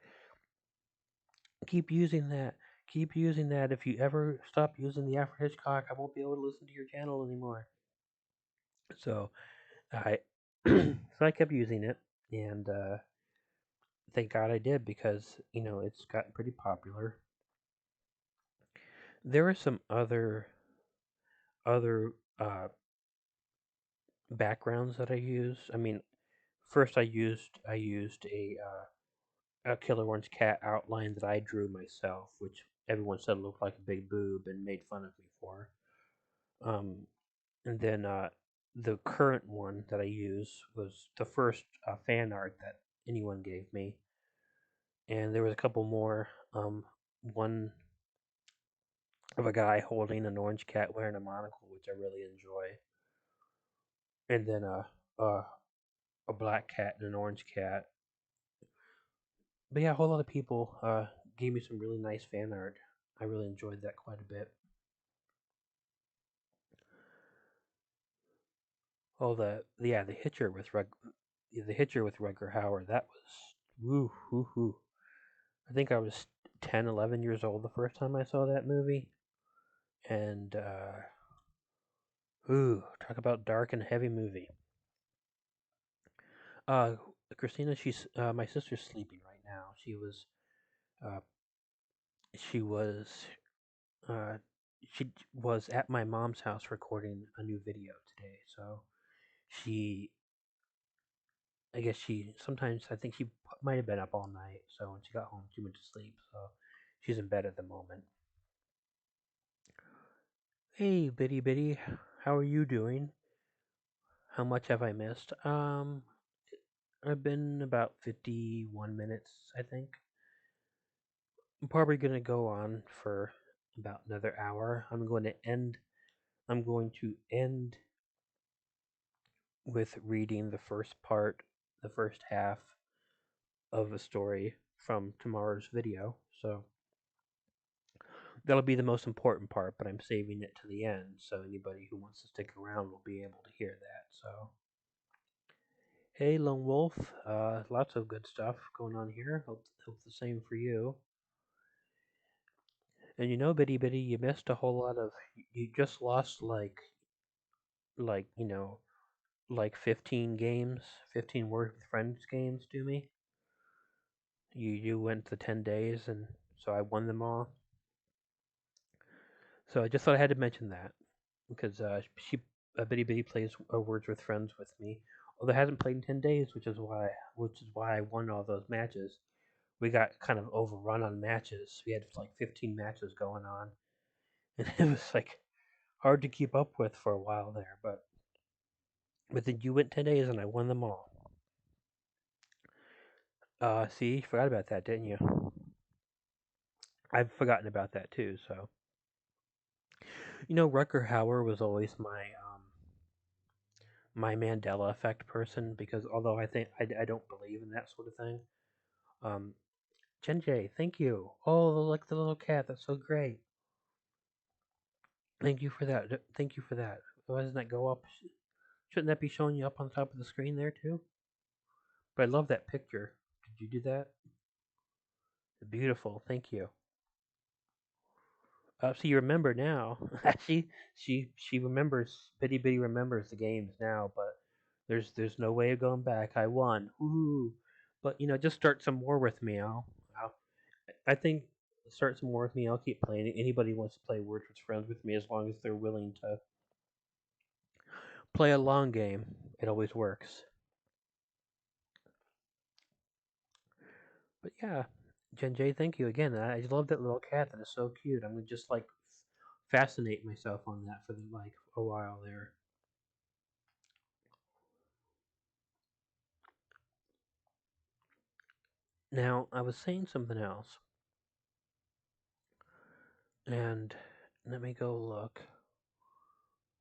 "Keep using that, Keep using that. If you ever stop using the Alfred Hitchcock, I won't be able to listen to your channel anymore. So I so I kept using it, and thank God I did because it's gotten pretty popular. There are some other backgrounds that I use. I mean, first I used a Killer Orange cat outline that I drew myself, which everyone said looked like a big boob and made fun of me for. Um, and then the current one that I use was the first fan art that anyone gave me, and there was a couple more. One of a guy holding an orange cat wearing a monocle, which I really enjoy, and then uh, a black cat and an orange cat. But yeah, a whole lot of people gave me some really nice fan art. I really enjoyed that quite a bit. Oh, the Hitcher with the Hitcher with Rutger Hauer. That was woo hoo hoo. I think I was 10, 11 years old the first time I saw that movie, and ooh, talk about dark and heavy movie. Uh, Christina, she's my sister's sleeping right now. Uh, she was uh, she was at my mom's house recording a new video today. So she, I guess she sometimes I think she might have been up all night. So when she got home, she went to sleep. So she's in bed at the moment. Hey, bitty bitty, how are you doing? How much have I missed? I've been about 51 minutes, I think. I'm probably gonna go on for about another hour. I'm going to end with reading the first half of a story from tomorrow's video. So that'll be the most important part, but I'm saving it to the end, so anybody who wants to stick around will be able to hear that. So, hey, Lone Wolf, lots of good stuff going on here. Hope the same for you. And Bitty Bitty, you missed a whole lot of. You just lost like you know, like 15 games, 15 Word with Friends games to me. You went the 10 days, and so I won them all. So I just thought I had to mention that because Bitty Bitty plays Words with Friends with me. Although hasn't played in 10 days, which is why I won all those matches. We got kind of overrun on matches. We had like 15 matches going on, and it was like hard to keep up with for a while there. But then you went 10 days, and I won them all. See, you forgot about that, didn't you? I've forgotten about that too. So Rucker Hauer was always my Mandela effect person because although I think I don't believe in that sort of thing. Um, Jen J, thank you. Oh, look the little cat. That's so great. Thank you for that. Thank you for that. Why doesn't that go up? Shouldn't that be showing you up on top of the screen there too? But I love that picture. Did you do that? Beautiful. Thank you. So you remember now. she remembers. Bitty Bitty remembers the games now, but there's no way of going back. I won. Ooh. But just start some more with me. I think start some more with me. I'll keep playing. Anybody who wants to play Words with Friends with me, as long as they're willing to play a long game, it always works. But yeah, Jen J, thank you again. I love that little cat. That is so cute. I'm gonna just like fascinate myself on that for like a while there. Now I was saying something else, and let me go look.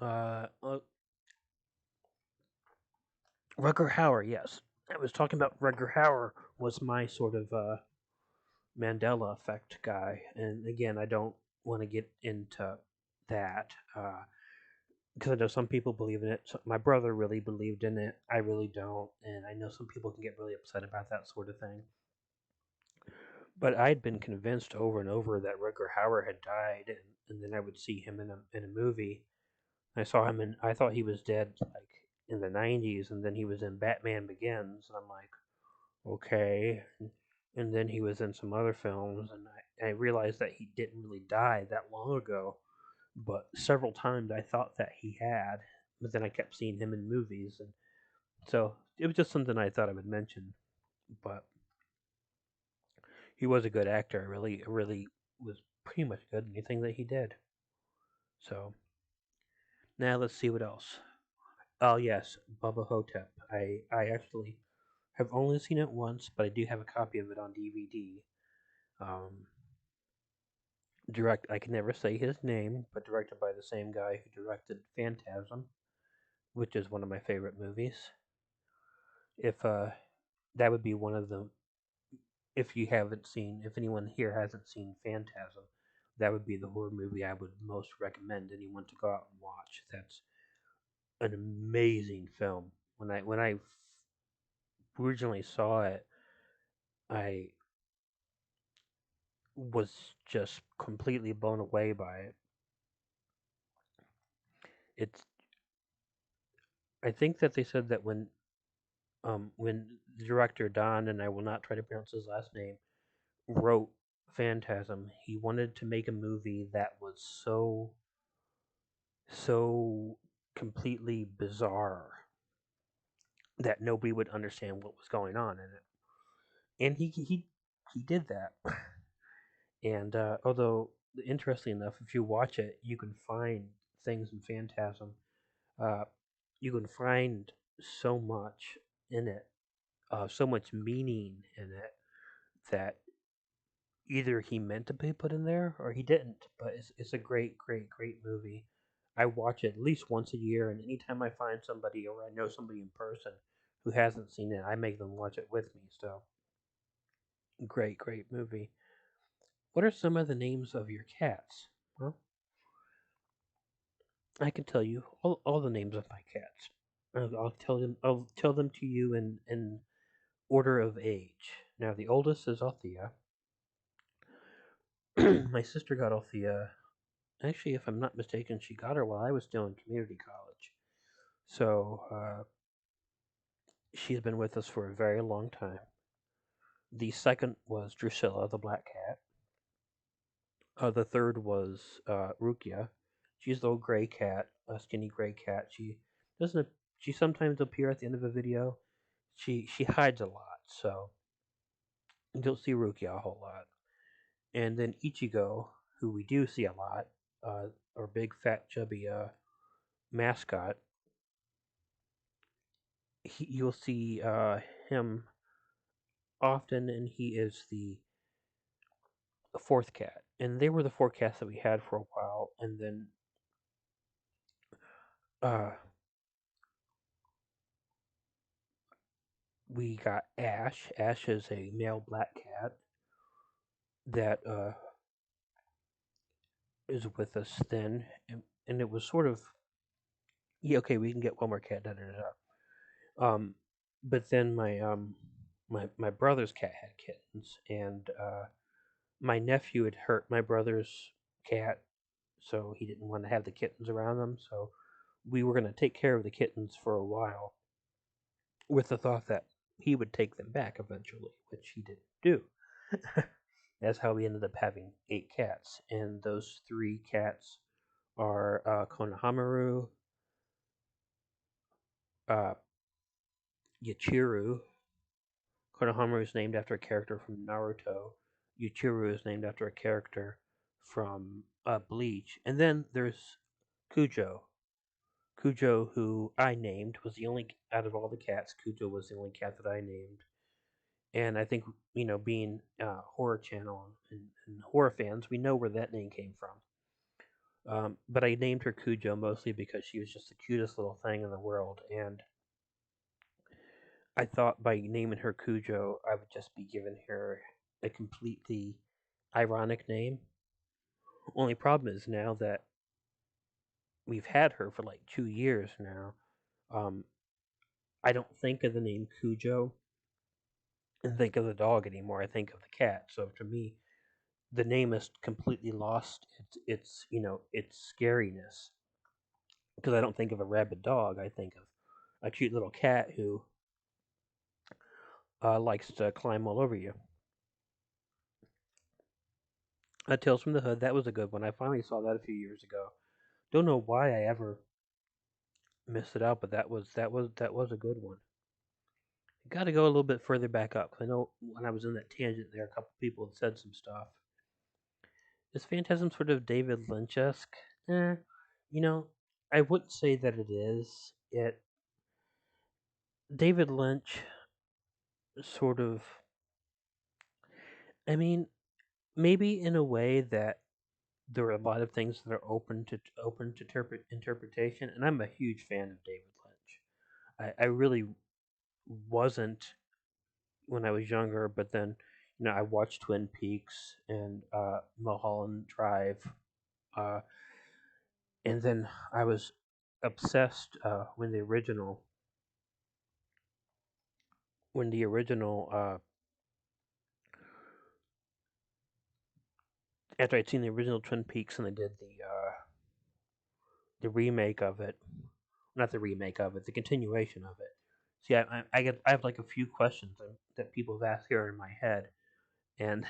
Uh, Rutger Hauer. Yes, I was talking about Rutger Hauer was my sort of Mandela effect guy, and again, I don't want to get into that because I know some people believe in it. So my brother really believed in it. I really don't, and I know some people can get really upset about that sort of thing. But I'd been convinced over and over that Rutger Hauer had died, and then I would see him in a movie. I saw him in. I thought he was dead like in the '90s, and then he was in Batman Begins, and I'm like, okay. And then he was in some other films, and I realized that he didn't really die that long ago. But several times I thought that he had, but then I kept seeing him in movies, and so it was just something I thought I would mention. But he was a good actor. Really was pretty much good in anything that he did. So now let's see what else. Oh yes, Bubba Hotep. I actually have only seen it once, but I do have a copy of it on DVD. Um, I can never say his name, but directed by the same guy who directed Phantasm, which is one of my favorite movies. If that would be one of the if you haven't seen if anyone here hasn't seen Phantasm, that would be the horror movie I would most recommend anyone to go out and watch. That's an amazing film. When I originally saw it, I was just completely blown away by it. It's I think that they said that when the director Don, and I will not try to pronounce his last name, wrote Phantasm, he wanted to make a movie that was so completely bizarre that nobody would understand what was going on in it. And he did that. And although interesting enough, if you watch it, you can find things in Phantasm. Uh, you can find so much in it, so much meaning in it that either he meant to be put in there or he didn't. But it's a great movie. I watch it at least once a year, and anytime I find somebody or I know somebody in person who hasn't seen it, I make them watch it with me. So great movie. What are some of the names of your cats? Well, I can tell you all the names of my cats. I'll tell them to you in order of age. Now the oldest is Althea. My sister got Althea. Actually, if I'm not mistaken, she got her while I was still in community college. So she's been with us for a very long time. The second was Drusilla, the black cat. The third was Rukia. She's the little gray cat, a skinny gray cat. She doesn't. She sometimes appear at the end of a video. She hides a lot, so you don't see Rukia a whole lot. And then Ichigo, who we do see a lot, our big fat chubby mascot. You'll see him often, and he is the fourth cat. And they were the four cats that we had for a while, and then uh, we got Ash. Ash is a male black cat that is with us then, and it was sort of yeah. Okay, we can get one more cat. Da, da, da, da. But then my brother's cat had kittens, and my nephew had hurt my brother's cat, so he didn't want to have the kittens around them. So we were going to take care of the kittens for a while, with the thought that he would take them back eventually, which he didn't do. That's how we ended up having 8 cats, and those 3 cats are Konohamaru, uh, Yachiru. Konohamaru is named after a character from Naruto. Yuchiru is named after a character from Bleach. And then there's Kujo. Kujo, who I named, was the only out of all the cats. Kujo was the only cat that I named. And I think being horror channel and horror fans, we know where that name came from. But I named her Cujo mostly because she was just the cutest little thing in the world, and I thought by naming her Cujo, I would just be giving her a completely ironic name. Only problem is now that we've had her for like 2 years now, um, I don't think of the name Cujo and think of the dog anymore. I think of the cat. So to me, the name has completely lost its its scariness because I don't think of a rabid dog. I think of a cute little cat who likes to climb all over you. Tales from the Hood, that was a good one. I finally saw that a few years ago. Don't know why I ever missed it out, but that was a good one. Got to go a little bit further back up. 'Cause I know when I was in that tangent there, a couple people had said some stuff. Is Phantasm sort of David Lynch-esque? You know, I wouldn't say that it is. David Lynch sort of. I mean, maybe in a way that there are a lot of things that are open to interpretation, and I'm a huge fan of David Lynch. I really wasn't when I was younger, but then I watched Twin Peaks and Mulholland Drive, uh, and then I was obsessed when the original after I'd seen the original Twin Peaks and they did the remake of it, not the remake of it, the continuation of it. See, I have like a few questions that people have asked here in my head, and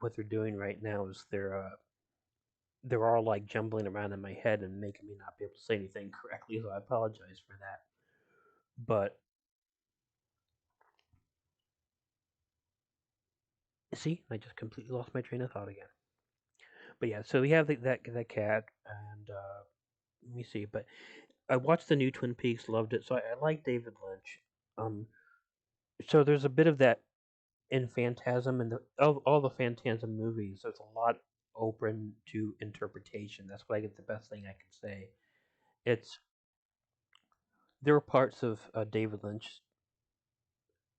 what they're doing right now is they're all like jumbling around in my head and making me not be able to say anything correctly. So I apologize for that. But see, I just completely lost my train of thought again. But yeah, so we have that cat, and let me see. But I watched the new Twin Peaks, loved it. So I like David Lynch. Um, so there's a bit of that in Phantasm and of all the Phantasm movies. There's a lot open to interpretation. That's what I get the best thing I can say. It's There are parts of David Lynch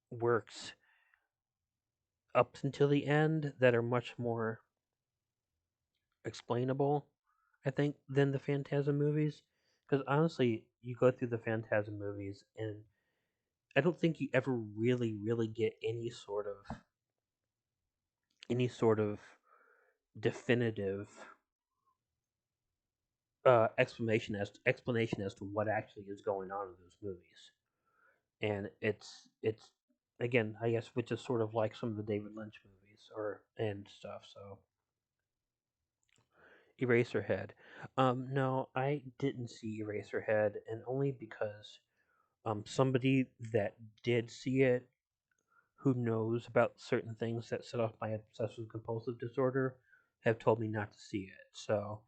works up until the end that are much more explainable, I think, than the Phantasm movies. Because honestly, you go through the Phantasm movies, and I don't think you ever really, really get any sort of definitive explanation as to what actually is going on in those movies. And it's again, I guess, which is sort of like some of the David Lynch movies or and stuff. So Eraserhead. No, I didn't see Eraserhead, and only because somebody that did see it, who knows about certain things that set off my obsessive compulsive disorder, have told me not to see it. So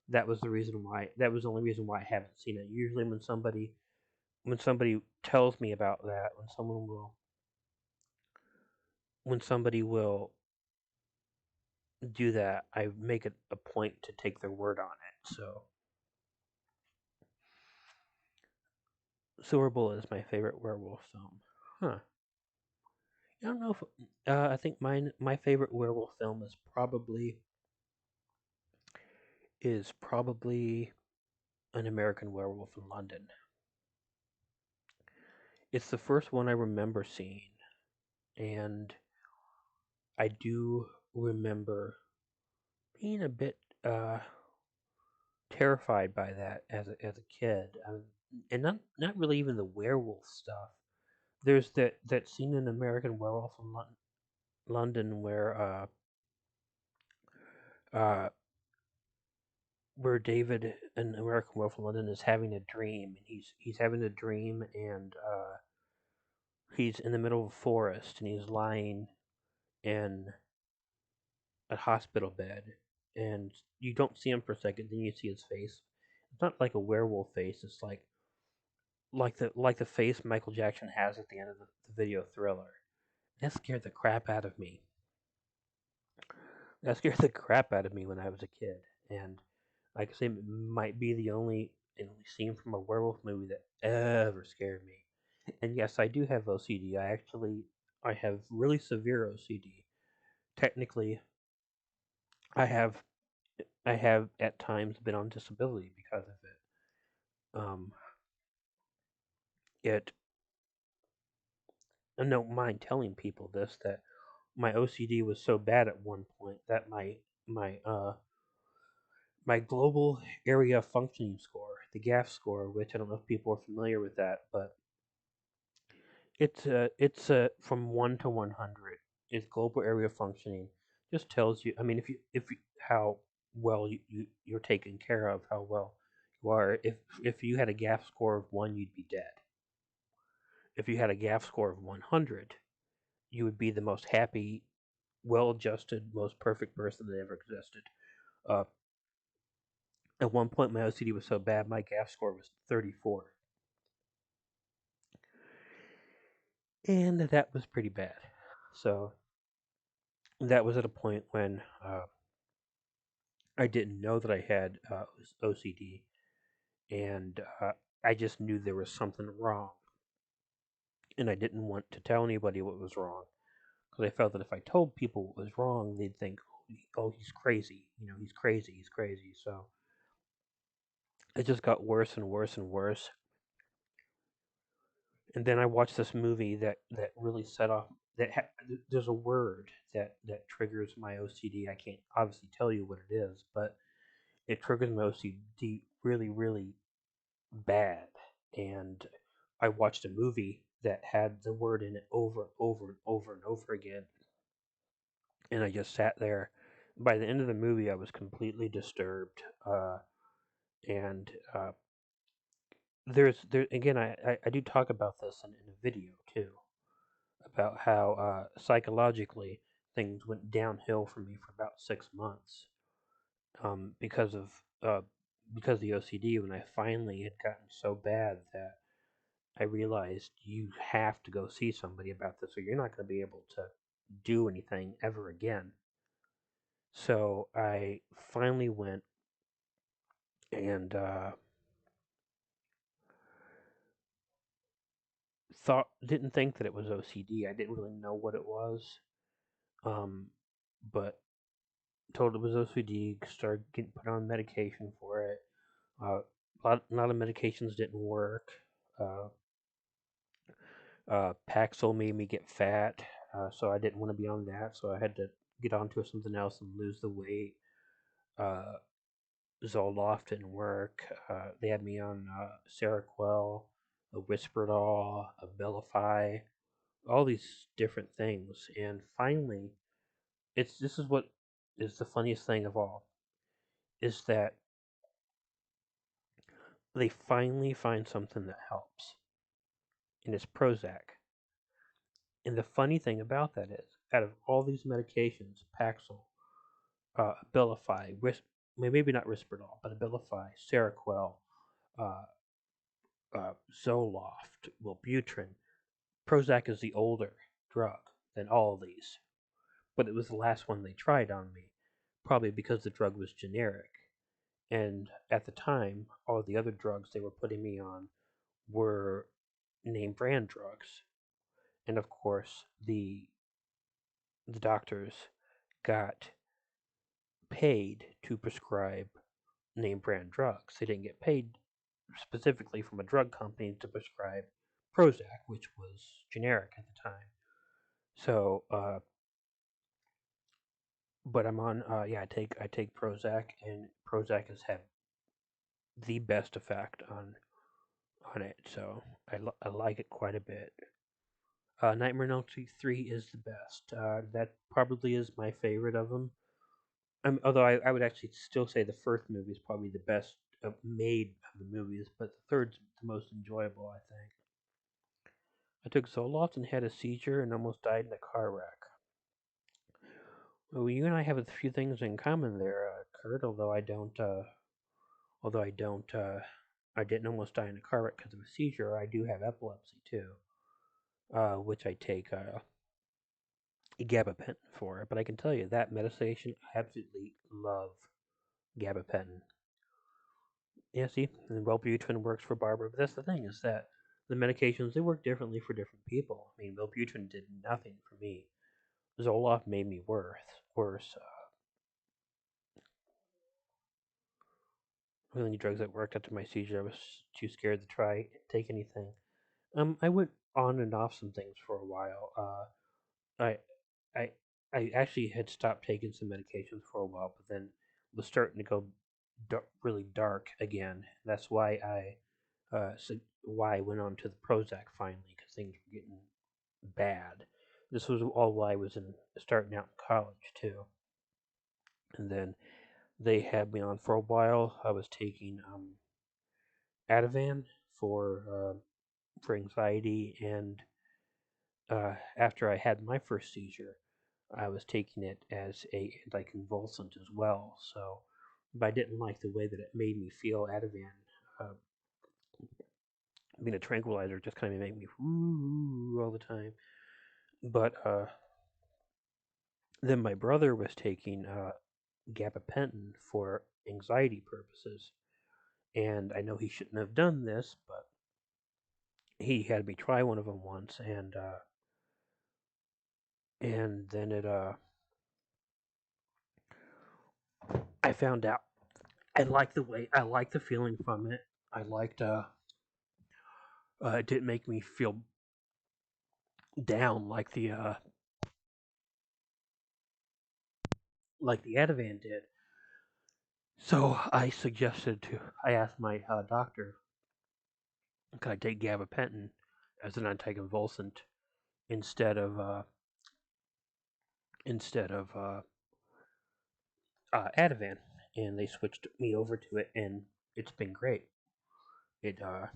that was the reason why. That was the only reason why I haven't seen it. Usually, when somebody tells me about that, when somebody will do that, I make it a point to take their word on it. So Silver Bullet is my favorite werewolf film. Huh. I don't know if I think my favorite werewolf film is probably An American Werewolf in London. It's the first one I remember seeing, and I do remember being a bit terrified by that as a kid. And not really even the werewolf stuff. There's that scene in American Werewolf in London uh, where David in American Werewolf in London is having a dream, and he's having a dream, and he's in the middle of a forest, and he's lying in a hospital bed, and you don't see him for a second, then you see his face. It's not like a werewolf face. It's like the face Michael Jackson has at the end of the video Thriller. That scared the crap out of me. That scared the crap out of me when I was a kid, and like I say, it might be the only scene from a werewolf movie that ever scared me. And yes, I do have OCD. I have really severe OCD. Technically, I have I have at times been on disability because of it. Um, it I don't mind telling people this, that my OCD was so bad at one point that my global area functioning score, the GAF score, which I don't know if people are familiar with that, but it's from 1 to 100 is global area functioning. Just tells you. I mean, if you, how well you're taken care of, how well you are. If you had a GAF score of 1, you'd be dead. If you had a GAF score of 100, you would be the most happy, well-adjusted, most perfect person that ever existed. Uh, at one point, my OCD was so bad, my GAF score was 34, and that was pretty bad. So that was at a point when I didn't know that I had OCD, and I just knew there was something wrong, and I didn't want to tell anybody what was wrong because I felt that if I told people what was wrong, they'd think, "Oh, he's crazy. He's crazy. He's crazy." So it just got worse and worse and worse. And then I watched this movie that really set off. There's a word that triggers my OCD. I can't obviously tell you what it is, but it triggers my OCD really, really bad. And I watched a movie that had the word in it over and over and over and over again. And I just sat there. By the end of the movie, I was completely disturbed. And there again. I do talk about this in a video too, about how psychologically things went downhill for me for about 6 months, because of the OCD. When I finally had gotten so bad that I realized you have to go see somebody about this, or you're not going to be able to do anything ever again. So I finally went and didn't think that it was OCD. I didn't really know what it was, um, but told it was OCD. Started getting put on medication for it. A lot of medications didn't work. Uh, Paxil made me get fat, so I didn't want to be on that. So I had to get onto something else and lose the weight. Uh, Zoloft didn't work. They had me on Seroquel, a Whisperadol, a Abilify, all these different things. And finally, this is what is the funniest thing of all, is that they finally find something that helps, and it's Prozac. And the funny thing about that is, out of all these medications, Paxil, Abilify, maybe not Risperdal, but Abilify, Seroquel, uh, Zoloft, Wellbutrin, Prozac is the older drug than all of these, but it was the last one they tried on me, probably because the drug was generic. And at the time, all the other drugs they were putting me on were name brand drugs. And of course, the doctors got paid to prescribe name brand drugs. They didn't get paid specifically from a drug company to prescribe Prozac, which was generic at the time. So, but I'm on. Yeah, I take Prozac, and Prozac has had the best effect on it. So I like it quite a bit. Nightmare on Elm Street 3 is the best. That probably is my favorite of them. Although I would actually still say the first movie is probably the best made of the movies, but the third's the most enjoyable, I think. I took Zoloft and had a seizure and almost died in a car wreck. Well, you and I have a few things in common there, Kurt. I didn't almost die in a car wreck because of a seizure. I do have epilepsy too, which I take gabapentin for. But I can tell you that medication, I absolutely love gabapentin. Yeah, see, and Wellbutrin works for Barbara. But that's the thing, is that the medications, they work differently for different people. I mean, Wellbutrin did nothing for me. Zoloft made me worse. The only drugs that worked after my seizure, I was too scared to try take anything. I would on and off some things for a while. I I I actually had stopped taking some medications for a while, but then was starting to go really dark again. That's why why I went on to the Prozac finally, because things were getting bad. This was all while I was starting out in college too, and then they had me on for a while. I was taking Ativan for anxiety, and after I had my first seizure, I was taking it as a anticonvulsant as well. So, but I didn't like the way that it made me feel. Ativan, uh, being a tranquilizer, just kind of made me woo all the time. But then my brother was taking gabapentin for anxiety purposes, and I know he shouldn't have done this, but he had me try one of them once, and then I found out I liked the feeling from it. I liked it didn't make me feel down like the Ativan did. So I asked my doctor, could I take gabapentin as an anticonvulsant instead of instead of Ativan, and they switched me over to it, and it's been great. It uh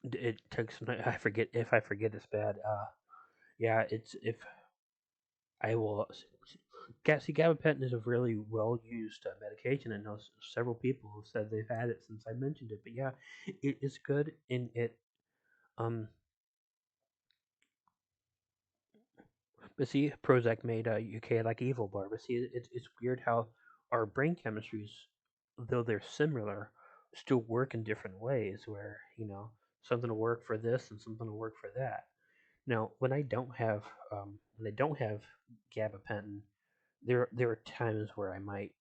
it took some time. I forget it's bad. Yeah, it's if I will. See, gabapentin is a really well used medication. I know several people have said they've had it since I mentioned it. But yeah, it is good, and it um. But see, Prozac made UK like evil bar. But see, it's weird how our brain chemistries, though they're similar, still work in different ways. Where something will work for this and something will work for that. Now, when I don't have gabapentin, there are times where I might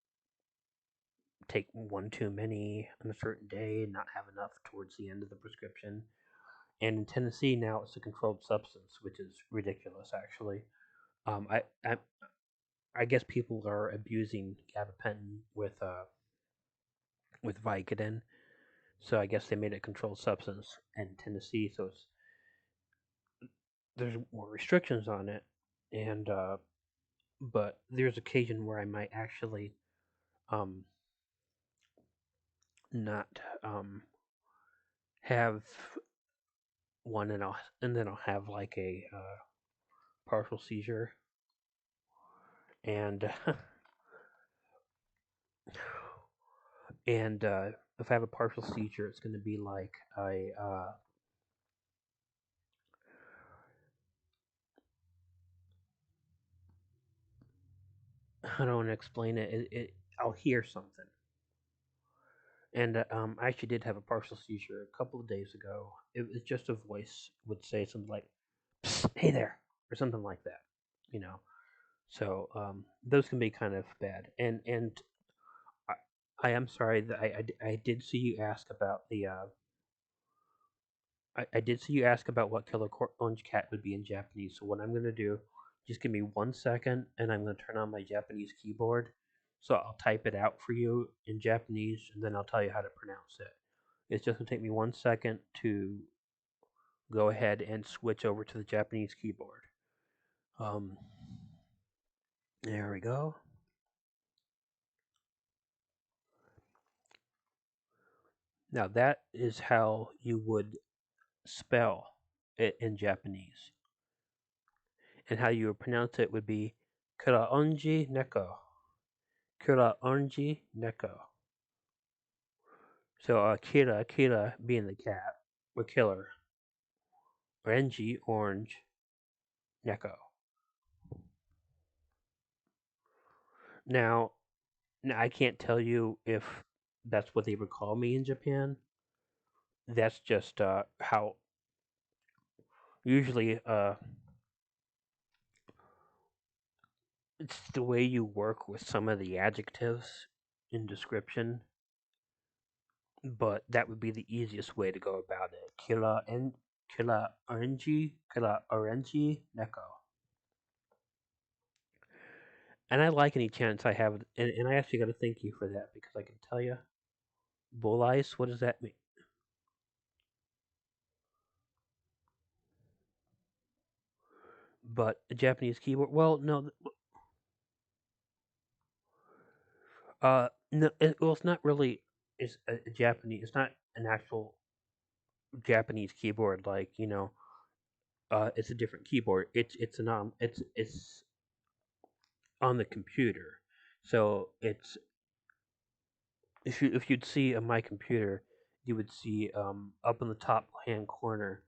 take one too many on a certain day and not have enough towards the end of the prescription. And in Tennessee now it's a controlled substance, which is ridiculous. Actually, um, I, I I guess people are abusing gabapentin with Vicodin, so I guess they made it a controlled substance in Tennessee. So there's more restrictions on it, and but there's occasion where I might actually um, not have one, and then I'll have like a partial seizure, and and if I have a partial seizure, it's going to be like I don't want to explain it. I'll hear something, and I actually did have a partial seizure a couple of days ago. It was just a voice would say something like "Psst, "Hey there" or something like that, you know. So those can be kind of bad, and I, I am sorry that I did see you ask about the I did see you ask about what color orange cat would be in Japanese. So what I'm gonna do, just give me 1 second, and I'm gonna turn on my Japanese keyboard. So I'll type it out for you in Japanese, and then I'll tell you how to pronounce it. It's just gonna take me 1 second to go ahead and switch over to the Japanese keyboard. Um, there we go. Now that is how you would spell it in Japanese, and how you would pronounce it would be Kuraonji Neko. Kuraonji Neko. So Kira being the cat, or killer. Renji, orange, Neko. Now, now I can't tell you if that's what they would call me in Japan. That's just how usually it's the way you work with some of the adjectives in description. but that would be the easiest way to go about it. Kila orange neko. And I like any chance I have, and I actually got to thank you for that because I can tell you, bull ice. What does that mean? But a Japanese keyboard. Well, no, no. Well, it's not really. It's a Japanese. It's not an actual Japanese keyboard. Like it's a different keyboard. It's on the computer. So it's if you'd see on my computer, you would see up in the top hand corner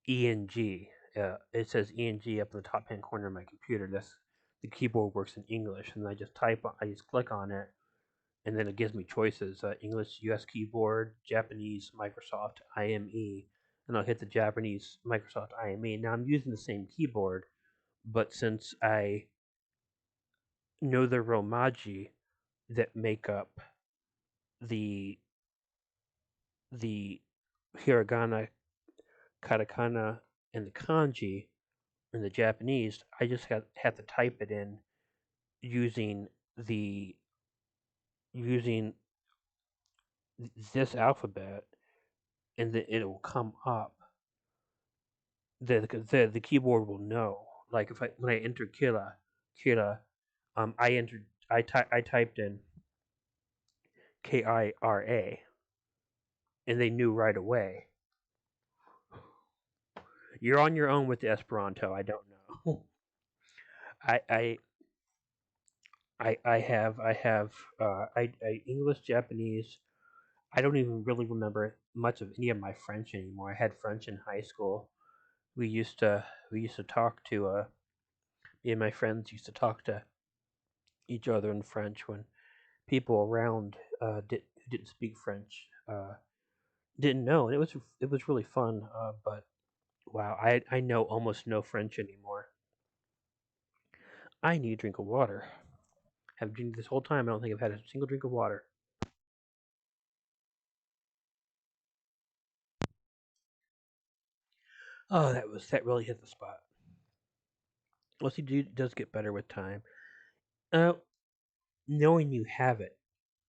ENG. It says ENG up in the top hand corner of my computer. That's the keyboard works in English, and I just click on it, and then it gives me choices: English, US keyboard, Japanese, Microsoft IME, and I'll hit the Japanese Microsoft IME. Now I'm using the same keyboard, but since I know the Romaji that make up the the hiragana, katakana, and the kanji in the Japanese, I just have to type it in using the using this alphabet, and then it will come up. The keyboard will know. Like if I when I enter Kira, I typed in Kira, and they knew right away. You're on your own with the Esperanto. I don't know. I I I have I English, Japanese. I don't even really remember much of any of my French anymore. I had French in high school. We used to talk to me and my friends used to talk to each other in French when people around who didn't speak French didn't know, and it was really fun. But wow, I know almost no French anymore. I need a drink of water. Have drinking this whole time. I don't think I've had a single drink of water. Oh, that really hit the spot. Well, see, does get better with time. Uh, Knowing you have it,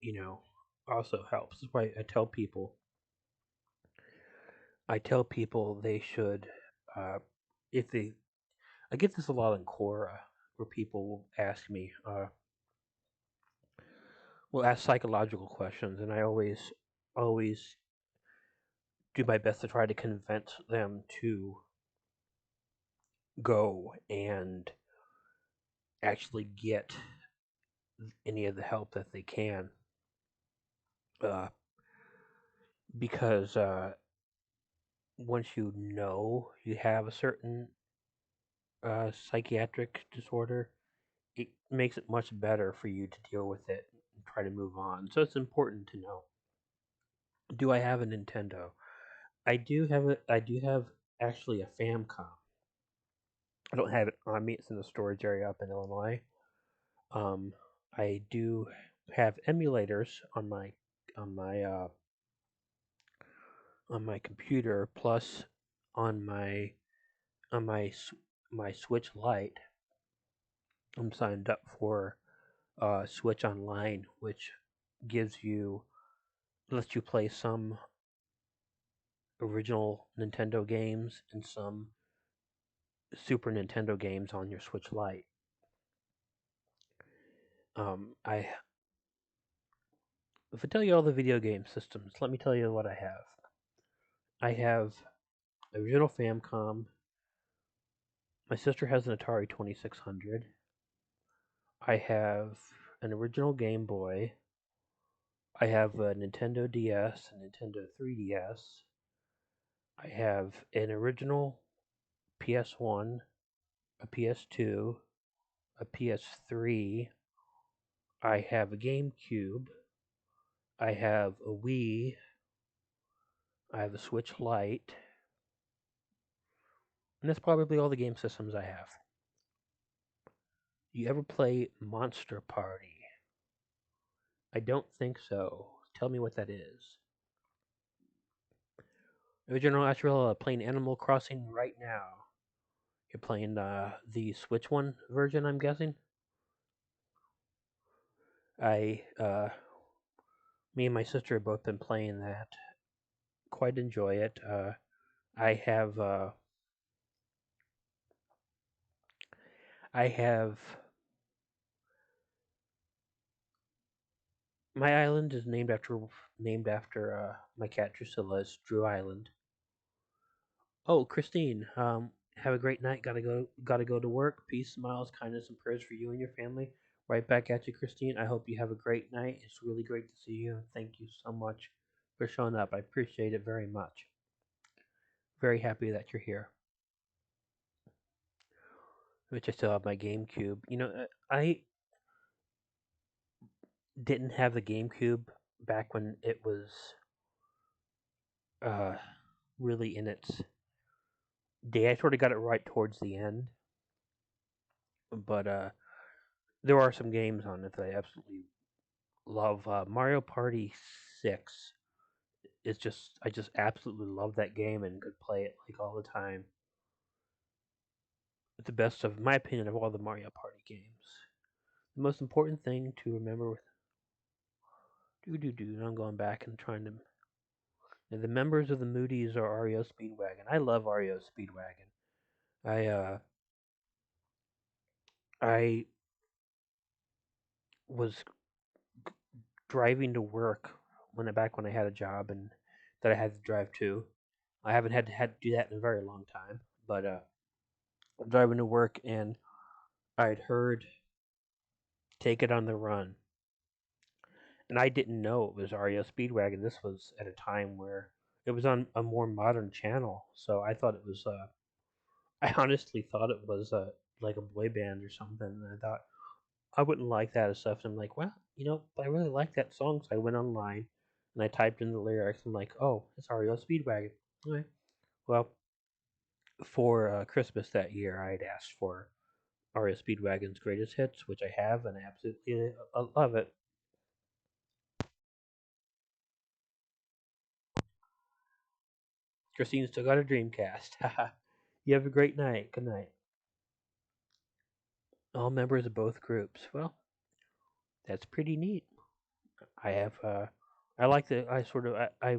you know, also helps. That's why I tell people they should, uh, if they, I get this a lot in Quora, where people will ask me, will ask psychological questions, and I always do my best to try to convince them to go and actually get any of the help that they can, uh, because once you know you have a certain psychiatric disorder, it makes it much better for you to deal with it and try to move on. So it's important to know. Do I have a Nintendo? I do have actually a Famicom. I don't have it on me. It's in the storage area up in Illinois. Um, I do have emulators on my uh, on my computer, plus on my Switch Lite. I'm signed up for Switch Online, which gives you lets you play some original Nintendo games and some Super Nintendo games on your Switch Lite. I If I tell you all the video game systems, let me tell you what I have. I have original Famicom. My sister has an Atari 2600. I have an original Game Boy. I have a Nintendo DS, a Nintendo 3DS. I have an original PS1, a PS2, a PS3. I have a GameCube. I have a Wii. I have a Switch Lite. And that's probably all the game systems I have. You ever play Monster Party? I don't think so. Tell me what that is. Original Natural playing Animal Crossing right now. You're playing the Switch one version, I'm guessing. I Me and my sister have both been playing that. Quite enjoy it. I have I have my island is named after my cat Drusilla's Drew Island. Oh, Christine, have a great night. Gotta go to work. Peace, smiles, kindness, and prayers for you and your family. Right back at you, Christine. I hope you have a great night. It's really great to see you. Thank you so much for showing up. I appreciate it very much. Very happy that you're here. Which I still have my GameCube. I didn't have the GameCube back when it was uh, really in its day. I sort of got it right towards the end, but there are some games on it that I absolutely love. Mario Party 6 is just I just absolutely love that game and could play it like all the time. It's the best of my opinion of all the Mario Party games. The most important thing to remember with and I'm going back and trying to. The members of the Moody's are REO Speedwagon. I love REO Speedwagon. I uh I was driving to work when I had a job and that I had to drive to. I haven't had to do that in a very long time, but I'm driving to work and I'd heard "Take It on the Run," and I didn't know it was REO Speedwagon. This was at a time where it was on a more modern channel, so I thought it was. I honestly thought it was like a boy band or something. And I thought I wouldn't like that and stuff. And I'm like, well, but I really like that song, so I went online and I typed in the lyrics. I'm like, oh, it's REO Speedwagon. Okay. Well, for Christmas that year, I had asked for REO Speedwagon's greatest hits, which I have, and I absolutely love it. Christine still got a Dreamcast. You have a great night. Good night. All members of both groups. Well, that's pretty neat. I have. I like the. I sort of. I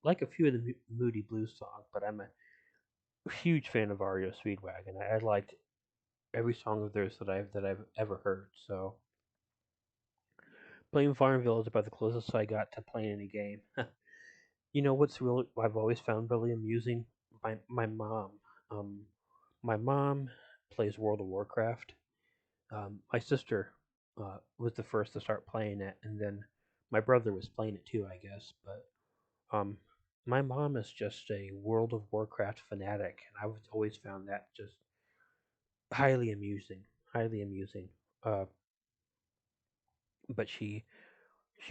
like a few of the Moody Blues songs, but I'm a huge fan of REO Speedwagon. I like every song of theirs that I've ever heard. So playing Farmville is about the closest I got to playing any game. What's really I've always found really amusing? My mom. Um, my mom plays World of Warcraft. My sister was the first to start playing it, and then my brother was playing it too, I guess. But my mom is just a World of Warcraft fanatic, and I've always found that just highly amusing, highly amusing. Uh, but she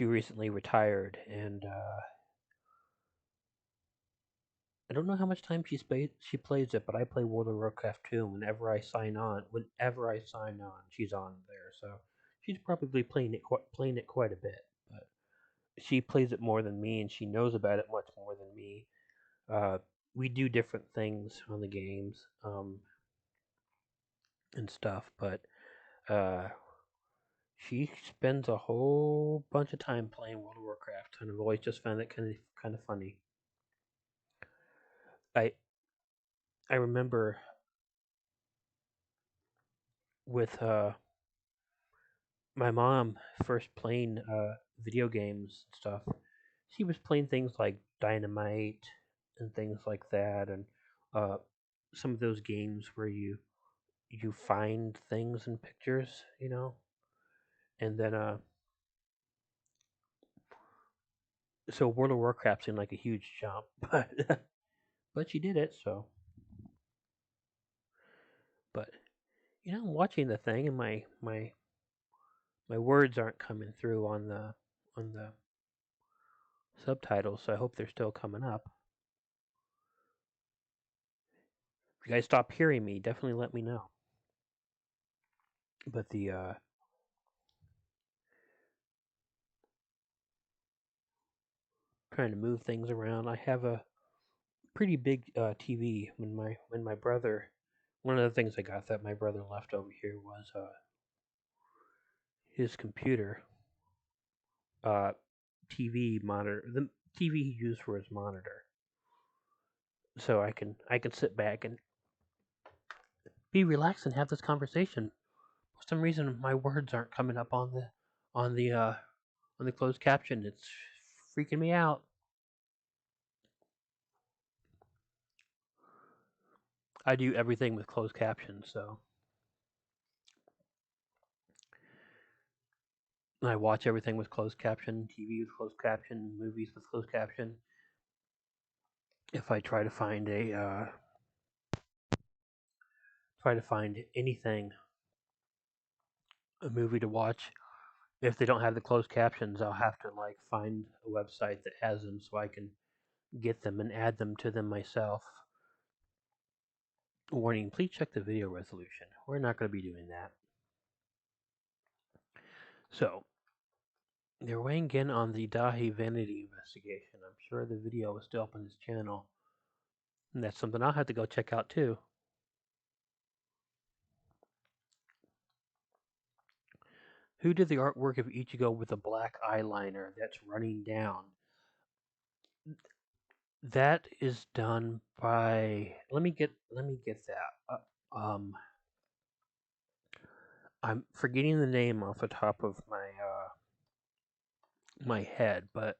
recently retired, and I don't know how much time she plays it, but I play World of Warcraft too. Whenever I sign on, she's on there. So she's probably playing it quite a bit. But she plays it more than me, and she knows about it much more than me. Uh, we do different things on the games and stuff, but uh, she spends a whole bunch of time playing World of Warcraft, and I've always just found it kind of funny. I I remember with my mom first playing video games and stuff. She was playing things like Dynamite and things like that, and uh, some of those games where you find things in pictures, and then so World of Warcraft seemed like a huge jump, but she did it. So, but I'm watching the thing, and my words aren't coming through on the subtitles, so I hope they're still coming up. If you guys stop hearing me, definitely let me know. But the trying to move things around, I have a pretty big TV. When my brother, one of the things I got that my brother left over here was his computer, uh, TV monitor, the TV he used for his monitor. So I can sit back and be relaxed and have this conversation. For some reason, my words aren't coming up on the uh, on the closed caption. It's freaking me out. I do everything with closed captions, so I watch everything with closed caption, TV with closed caption, movies with closed caption. If I try to find anything, a movie to watch, if they don't have the closed captions, I'll have to like find a website that has them so I can get them and add them to them myself. Warning, please check the video resolution. We're not going to be doing that. So, they're weighing in on the Dahi Vanity investigation. I'm sure the video is still up on his channel. And that's something I'll have to go check out too. Who did the artwork of Ichigo with a black eyeliner that's running down? That is done by. Let me get that. I'm forgetting the name off the top of my head, but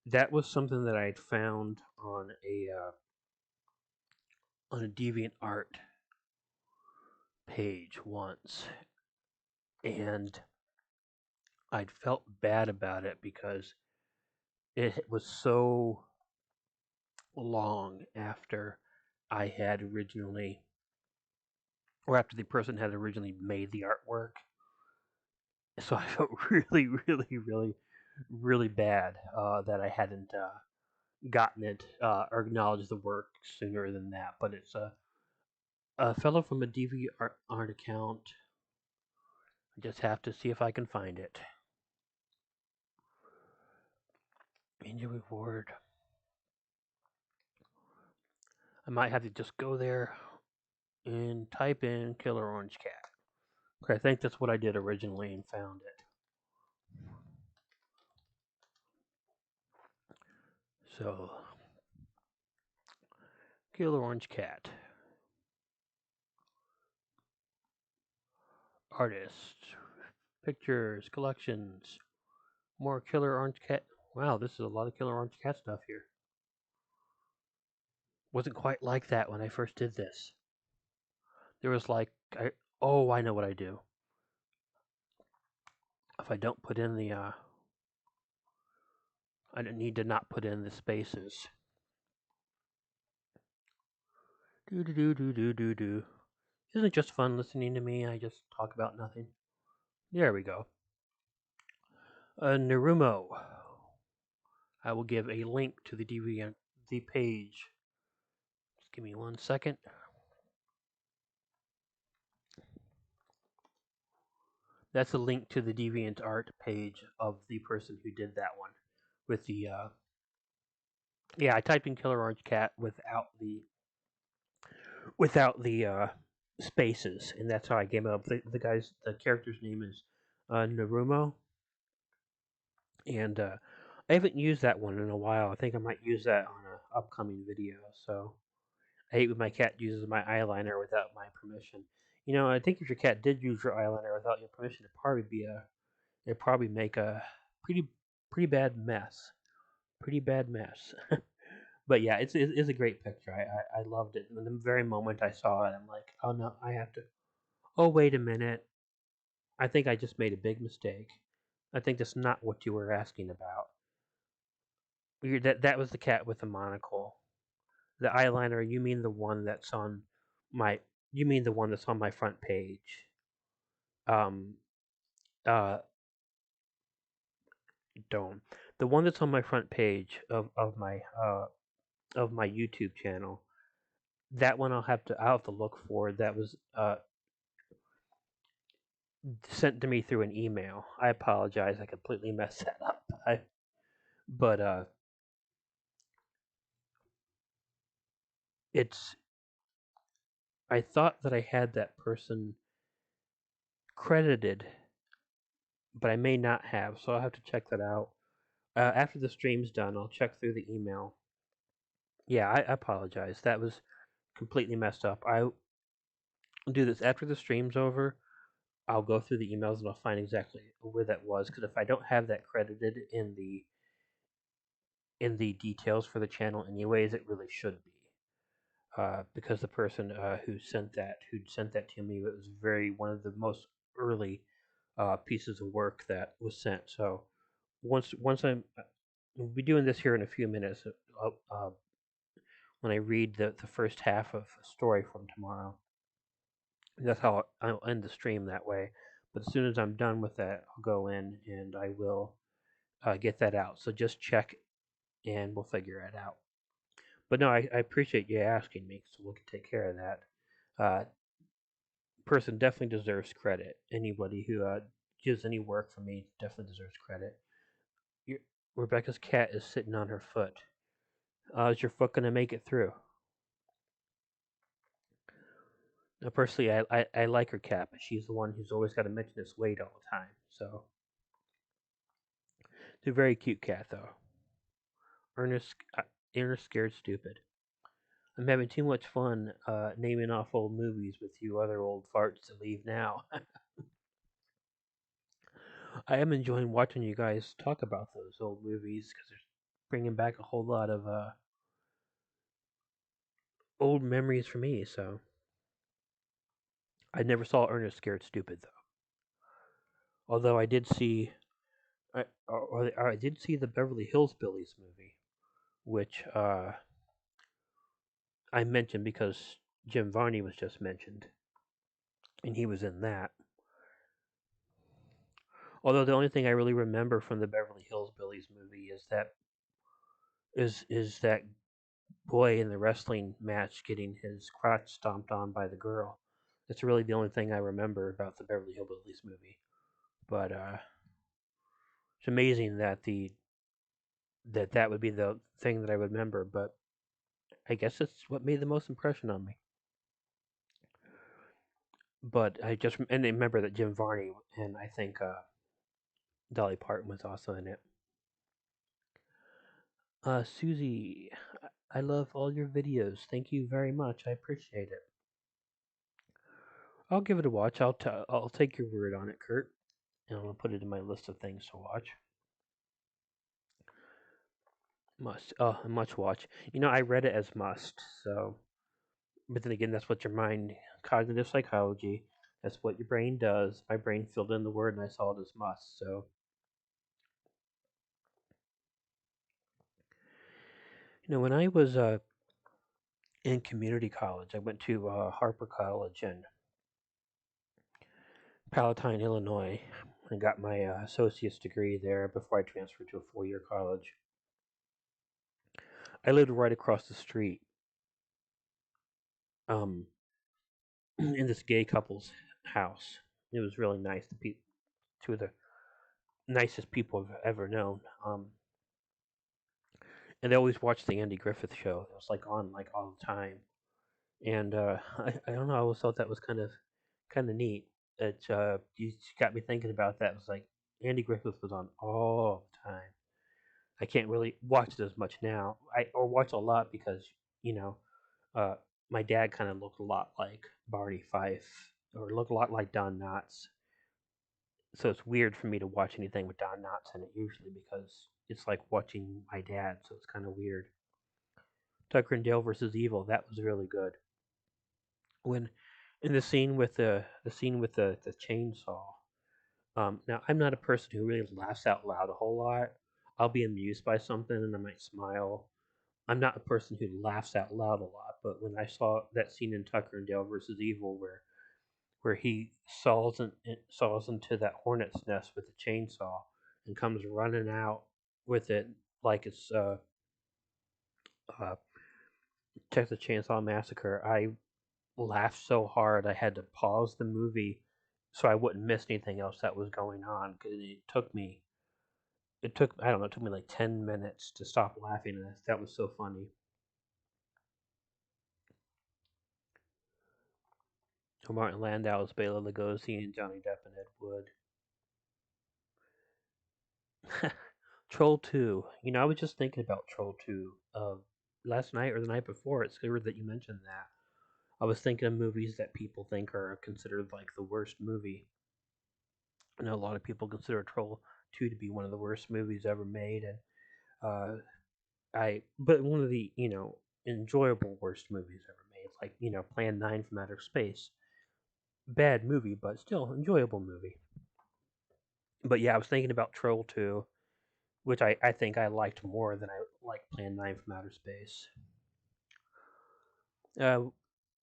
that was something that I'd found on a deviant art page once, and I'd felt bad about it because it was so long after I had originally, or after the person had originally made the artwork. So I felt really, really, really, really bad that I hadn't gotten it or acknowledged the work sooner than that. But it's a fellow from a DeviantArt account. I just have to see if I can find it. Ninja reward. I might have to just go there and type in Killer Orange Cat. Okay, I think that's what I did originally and found it. So, Killer Orange Cat. Artists. Pictures. Collections. More Killer Orange Cat. Wow, this is a lot of Killer Orange Cat stuff here. Wasn't quite like that when I first did this. There was like, I know what I do. If I don't put in the, I don't need to not put in the spaces. Do do do do do do do. Isn't it just fun listening to me? I just talk about nothing. There we go. Narumo. I will give a link to the page. Just give me 1 second. That's a link to the DeviantArt page of the person who did that one. With the yeah, I typed in Killer Orange Cat without the spaces, and that's how I came up. The character's name is Narumo, and I haven't used that one in a while. I think I might use that on an upcoming video. So I hate when my cat uses my eyeliner without my permission. I think if your cat did use your eyeliner without your permission, it'd probably make a pretty pretty bad mess. Pretty bad mess. But yeah, it's a great picture. I loved it. And the very moment I saw it, I'm like, oh no, I have to. Oh wait a minute. I think I just made a big mistake. I think that's not what you were asking about. That was the cat with the monocle. The eyeliner. You mean the one that's on my? You mean the one that's on my front page? Um. Uh. Don't. The one that's on my front page of my YouTube channel. That one I'll have to look for. That was sent to me through an email. I apologize. I completely messed that up. But it's I thought that I had that person credited, but I may not have, so I'll have to check that out. After the stream's done, I'll check through the email. Yeah, I apologize. That was completely messed up. I'll do this after the stream's over. I'll go through the emails and I'll find exactly where that was. Because if I don't have that credited in the details for the channel, anyways, it really should be. Because the person who sent that to me, it was very one of the most early pieces of work that was sent. So once we'll be doing this here in a few minutes. When I read the first half of a story from tomorrow, that's how I'll end the stream that way. But as soon as I'm done with that, I'll go in and I will get that out. So just check and we'll figure it out. But no, I appreciate you asking me, so we can take care of that. Uh, Person definitely deserves credit. Anybody who gives any work for me definitely deserves credit. Your, Rebecca's cat is sitting on her foot. Is your foot gonna make it through? Now, personally, I like her cat, but she's the one who's always got to mention his weight all the time. So, it's a very cute cat, though. Ernest, Ernest scared stupid. I'm having too much fun naming off old movies with you other old farts to leave now. I am enjoying watching you guys talk about those old movies because they're bringing back a whole lot of old memories for me. So I never saw Ernest Scared Stupid though. Although I did see, or I did see the Beverly Hills Billies movie, which I mentioned because Jim Varney was just mentioned, and he was in that. Although the only thing I really remember from the Beverly Hills Billies movie is that boy in the wrestling match getting his crotch stomped on by the girl. That's really the only thing I remember about the Beverly Hillbillies movie. But it's amazing that that would be the thing that I would remember. But I guess it's what made the most impression on me. But I remember that Jim Varney and I think Dolly Parton was also in it. Susie, I love all your videos. Thank you very much. I appreciate it. I'll give it a watch. I'll take your word on it, Kurt, and I'll put it in my list of things to watch. Much watch. You know, I read it as must. So, but then again, that's what your mind, cognitive psychology. That's what your brain does. My brain filled in the word, and I saw it as must. So, when I was in community college, I went to Harper College in Palatine, Illinois, and got my associate's degree there before I transferred to a 4-year college. I lived right across the street, um, in this gay couple's house. It was really nice. Two of the nicest people I've ever known. And they always watched the Andy Griffith Show. It was like on like all the time. And I don't know. I always thought that was kind of neat. It you got me thinking about that. It was like Andy Griffith was on all the time. I can't really watch it as much now. Or watch a lot because you know uh, my dad kind of looked a lot like Barney Fife or looked a lot like Don Knotts. So it's weird for me to watch anything with Don Knotts in it usually because it's like watching my dad. So it's kind of weird. Tucker and Dale versus Evil. That was really good. When in the scene with the chainsaw. Now I'm not a person who really laughs out loud a whole lot. I'll be amused by something and I might smile. I'm not a person who laughs out loud a lot, but when I saw that scene in Tucker and Dale versus Evil where he saws into that hornet's nest with a chainsaw and comes running out with it like it's uh, Texas Chainsaw Massacre, I laughed so hard I had to pause the movie so I wouldn't miss anything else that was going on because I don't know, it took me like 10 minutes to stop laughing. And that was so funny. Martin Landau's Bela Lugosi and Johnny Depp and Ed Wood. Troll 2. I was just thinking about Troll 2 last night or the night before. It's weird that you mentioned that. I was thinking of movies that people think are considered like the worst movie. I know a lot of people consider Troll 2 to be one of the worst movies ever made, and uh, but one of the enjoyable worst movies ever made, like Plan 9 from Outer Space. Bad movie, but still enjoyable movie. But yeah, I was thinking about Troll 2, which I think I liked more than I liked Plan 9 from Outer Space.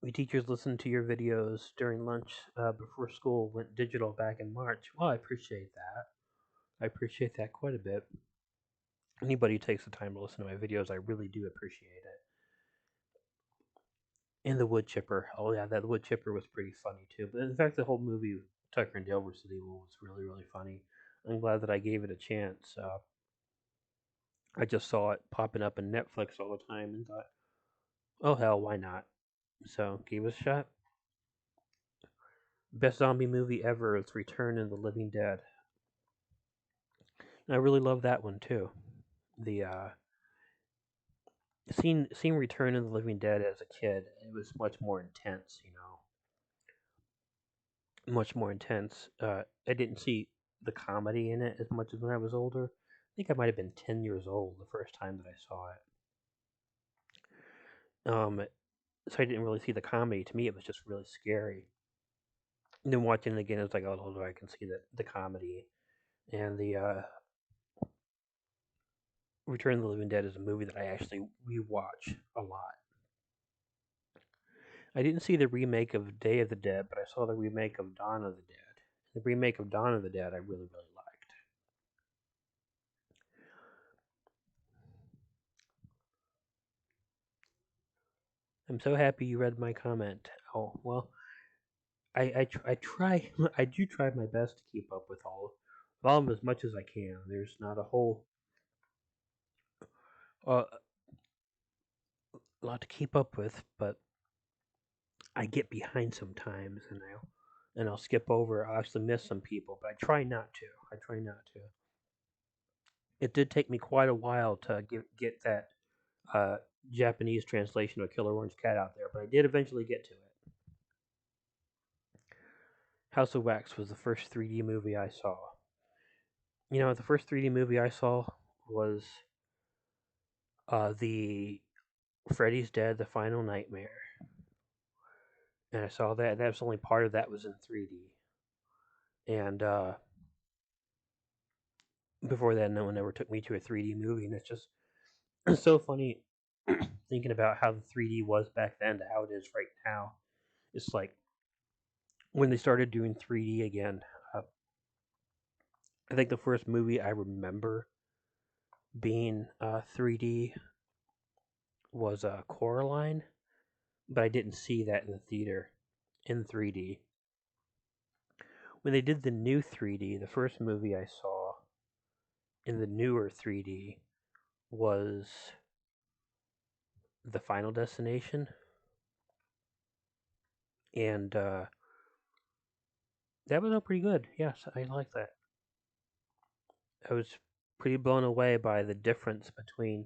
We teachers listened to your videos during lunch before school went digital back in March. Well, I appreciate that. I appreciate that quite a bit. Anybody who takes the time to listen to my videos, I really do appreciate it. And the wood chipper. Oh yeah, that wood chipper was pretty funny too. But in fact, the whole movie Tucker and Dale vs. Evil was really really funny. I'm glad that I gave it a chance. I just saw it popping up in Netflix all the time and thought, oh hell, why not? So gave it a shot. Best zombie movie ever is Return of the Living Dead. And I really love that one too. The seeing Return of the Living Dead as a kid, it was much more intense. Much more intense. I didn't see the comedy in it as much as when I was older. I think I might have been 10 years old the first time that I saw it. So I didn't really see the comedy. To me, it was just really scary. And then watching it again as I got older, I can see the comedy and the Return of the Living Dead is a movie that I actually rewatch a lot. I didn't see the remake of Day of the Dead, but I saw the remake of Dawn of the Dead. The remake of Dawn of the Dead I really, really liked. I'm so happy you read my comment. Oh, well, I try, I do try my best to keep up with all of them as much as I can. There's not a whole uh, lot to keep up with, but I get behind sometimes, and I'll skip over. I'll actually miss some people, but I try not to. I try not to. It did take me quite a while to get that uh, Japanese translation of Killer Orange Cat out there, but I did eventually get to it. House of Wax was the first 3D movie I saw. The first 3D movie I saw was the Freddy's Dead: The Final Nightmare, and I saw that. That was only part of that was in 3D, and before that, no one ever took me to a 3D movie, and it's just so funny thinking about how the 3D was back then to how it is right now. It's like when they started doing 3D again. I think the first movie I remember being 3D was Coraline, but I didn't see that in the theater in 3D. When they did the new 3D, the first movie I saw in the newer 3D was The Final Destination, and that was all pretty good. Yes, I like that. I was pretty blown away by the difference between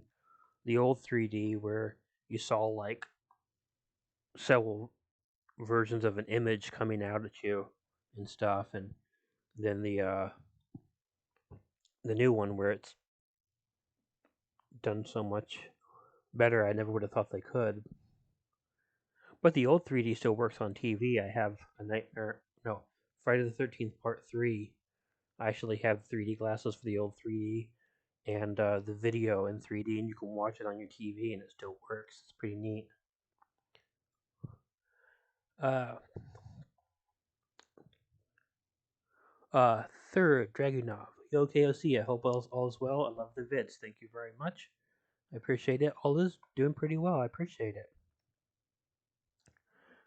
the old 3D, where you saw like several versions of an image coming out at you and stuff, and then the new one where it's done so much better. I never would have thought they could. But the old 3D still works on TV. I have a Nightmare, no, Friday the 13th Part 3. I actually have 3D glasses for the old 3D and the video in 3D, and you can watch it on your TV and it still works. It's pretty neat. Uh, Third, Dragunov. OKOC, I hope all is well. I love the vids. Thank you very much. I appreciate it. All is doing pretty well. I appreciate it.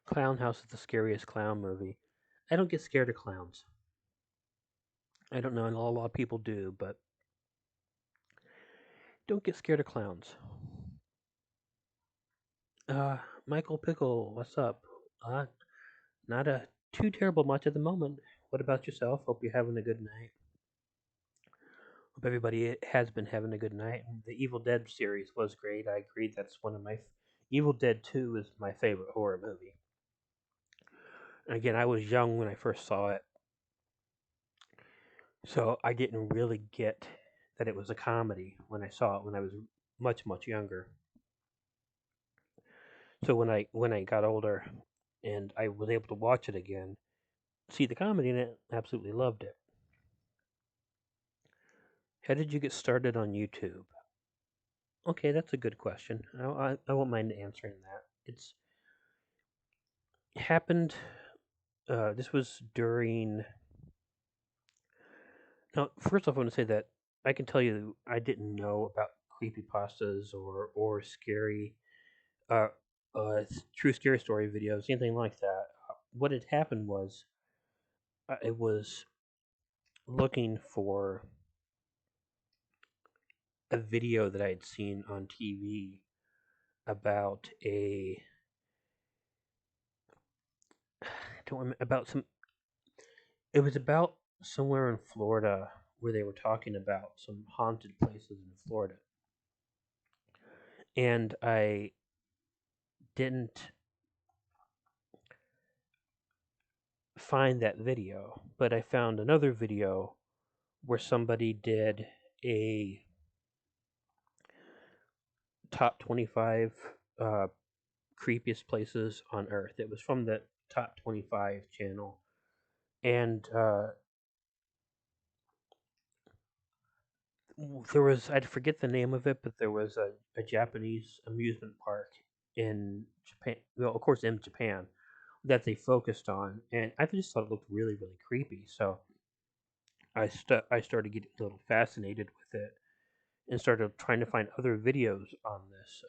Clown House is the scariest clown movie. I don't get scared of clowns. I don't know, I know a lot of people do, but don't get scared of clowns. Uh, Michael Pickle, what's up? Not a too terrible much at the moment. What about yourself? Hope you're having a good night. Hope everybody has been having a good night. The Evil Dead series was great. I agree. That's one of my. Evil Dead 2 is my favorite horror movie. And again, I was young when I first saw it, so I didn't really get that it was a comedy when I saw it when I was much younger. So when I got older and I was able to watch it again, see the comedy in it, absolutely loved it. How did you get started on YouTube? Okay, that's a good question. I won't mind answering that. It's happened. This was during. Now, first off, I want to say that I can tell you I didn't know about creepypastas or scary, uh, true scary story videos, anything like that. What had happened was I was looking for a video that I had seen on TV about a I don't remember, about some. It was about somewhere in Florida where they were talking about some haunted places in Florida, and I didn't find that video, but I found another video where somebody did a top 25 creepiest places on Earth. It was from the top 25 channel, and there was I forget the name of it, but there was a Japanese amusement park in Japan. Well, of course, in Japan that they focused on, and I just thought it looked really creepy. So I started getting a little fascinated with it and started trying to find other videos on this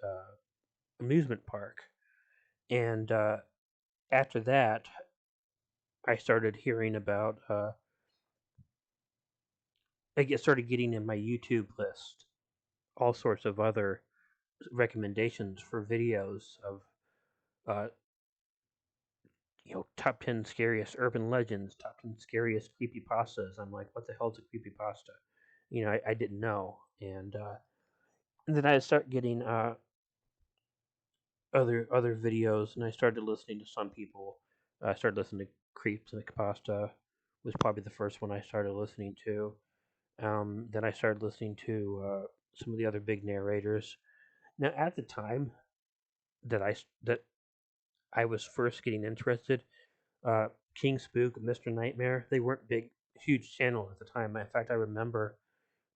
amusement park. And after that, I started hearing about. Started getting in my YouTube list all sorts of other recommendations for videos of uh, top 10 scariest urban legends, top 10 scariest creepypastas. I'm like, what the hell's a creepypasta? I didn't know. And then I start getting other videos, and I started listening to some people. I started listening to Creeps and Pasta was probably the first one I started listening to. Then I started listening to some of the other big narrators. Now, at the time that I was first getting interested, King Spook, Mr. Nightmare, they weren't big, huge channel at the time. In fact, I remember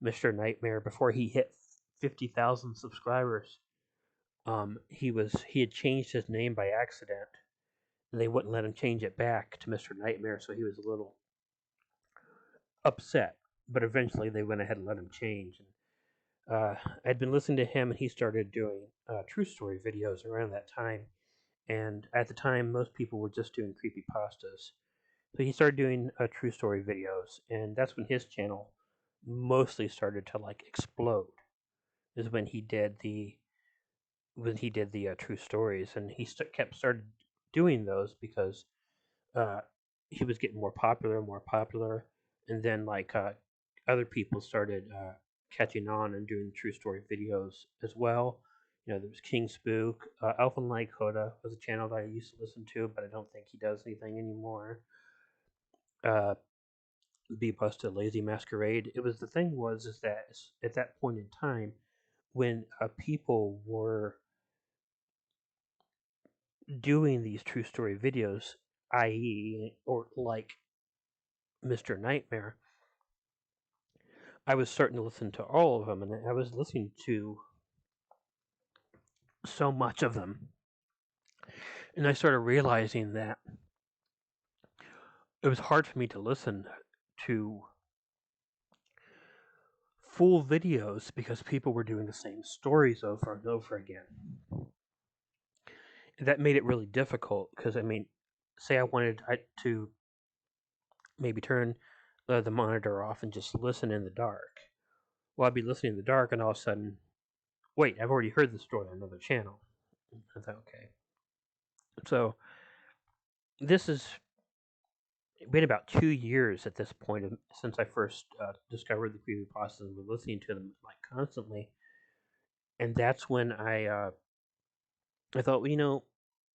Mr. Nightmare before he hit 50,000 subscribers. He had changed his name by accident, and they wouldn't let him change it back to Mr. Nightmare, so he was a little upset. But eventually, they went ahead and let him change. And I'd been listening to him, and he started doing true story videos around that time. And at the time, most people were just doing creepy pastas. So he started doing true story videos, and that's when his channel mostly started to like explode. Is when he did the true stories, and he kept started doing those because uh, he was getting more popular, and then other people started catching on and doing true story videos as well. There was King Spook, Elfin Like Hoda was a channel that I used to listen to, but I don't think he does anything anymore. Uh, Be Busted, Lazy Masquerade. It was the thing was is that at that point in time when people were doing these true story videos, i.e., or like Mr. Nightmare, I was starting to listen to all of them, and I was listening to so much of them, and I started realizing that it was hard for me to listen to full videos because people were doing the same stories over and over again. That made it really difficult because, I mean, say I wanted to maybe turn the monitor off and just listen in the dark. Well, I'd be listening in the dark, and all of a sudden, wait, I've already heard the story on another channel. I thought, okay. So this has been about 2 years at this point since I first discovered the creepypastas and was listening to them like constantly. And that's when I thought, well,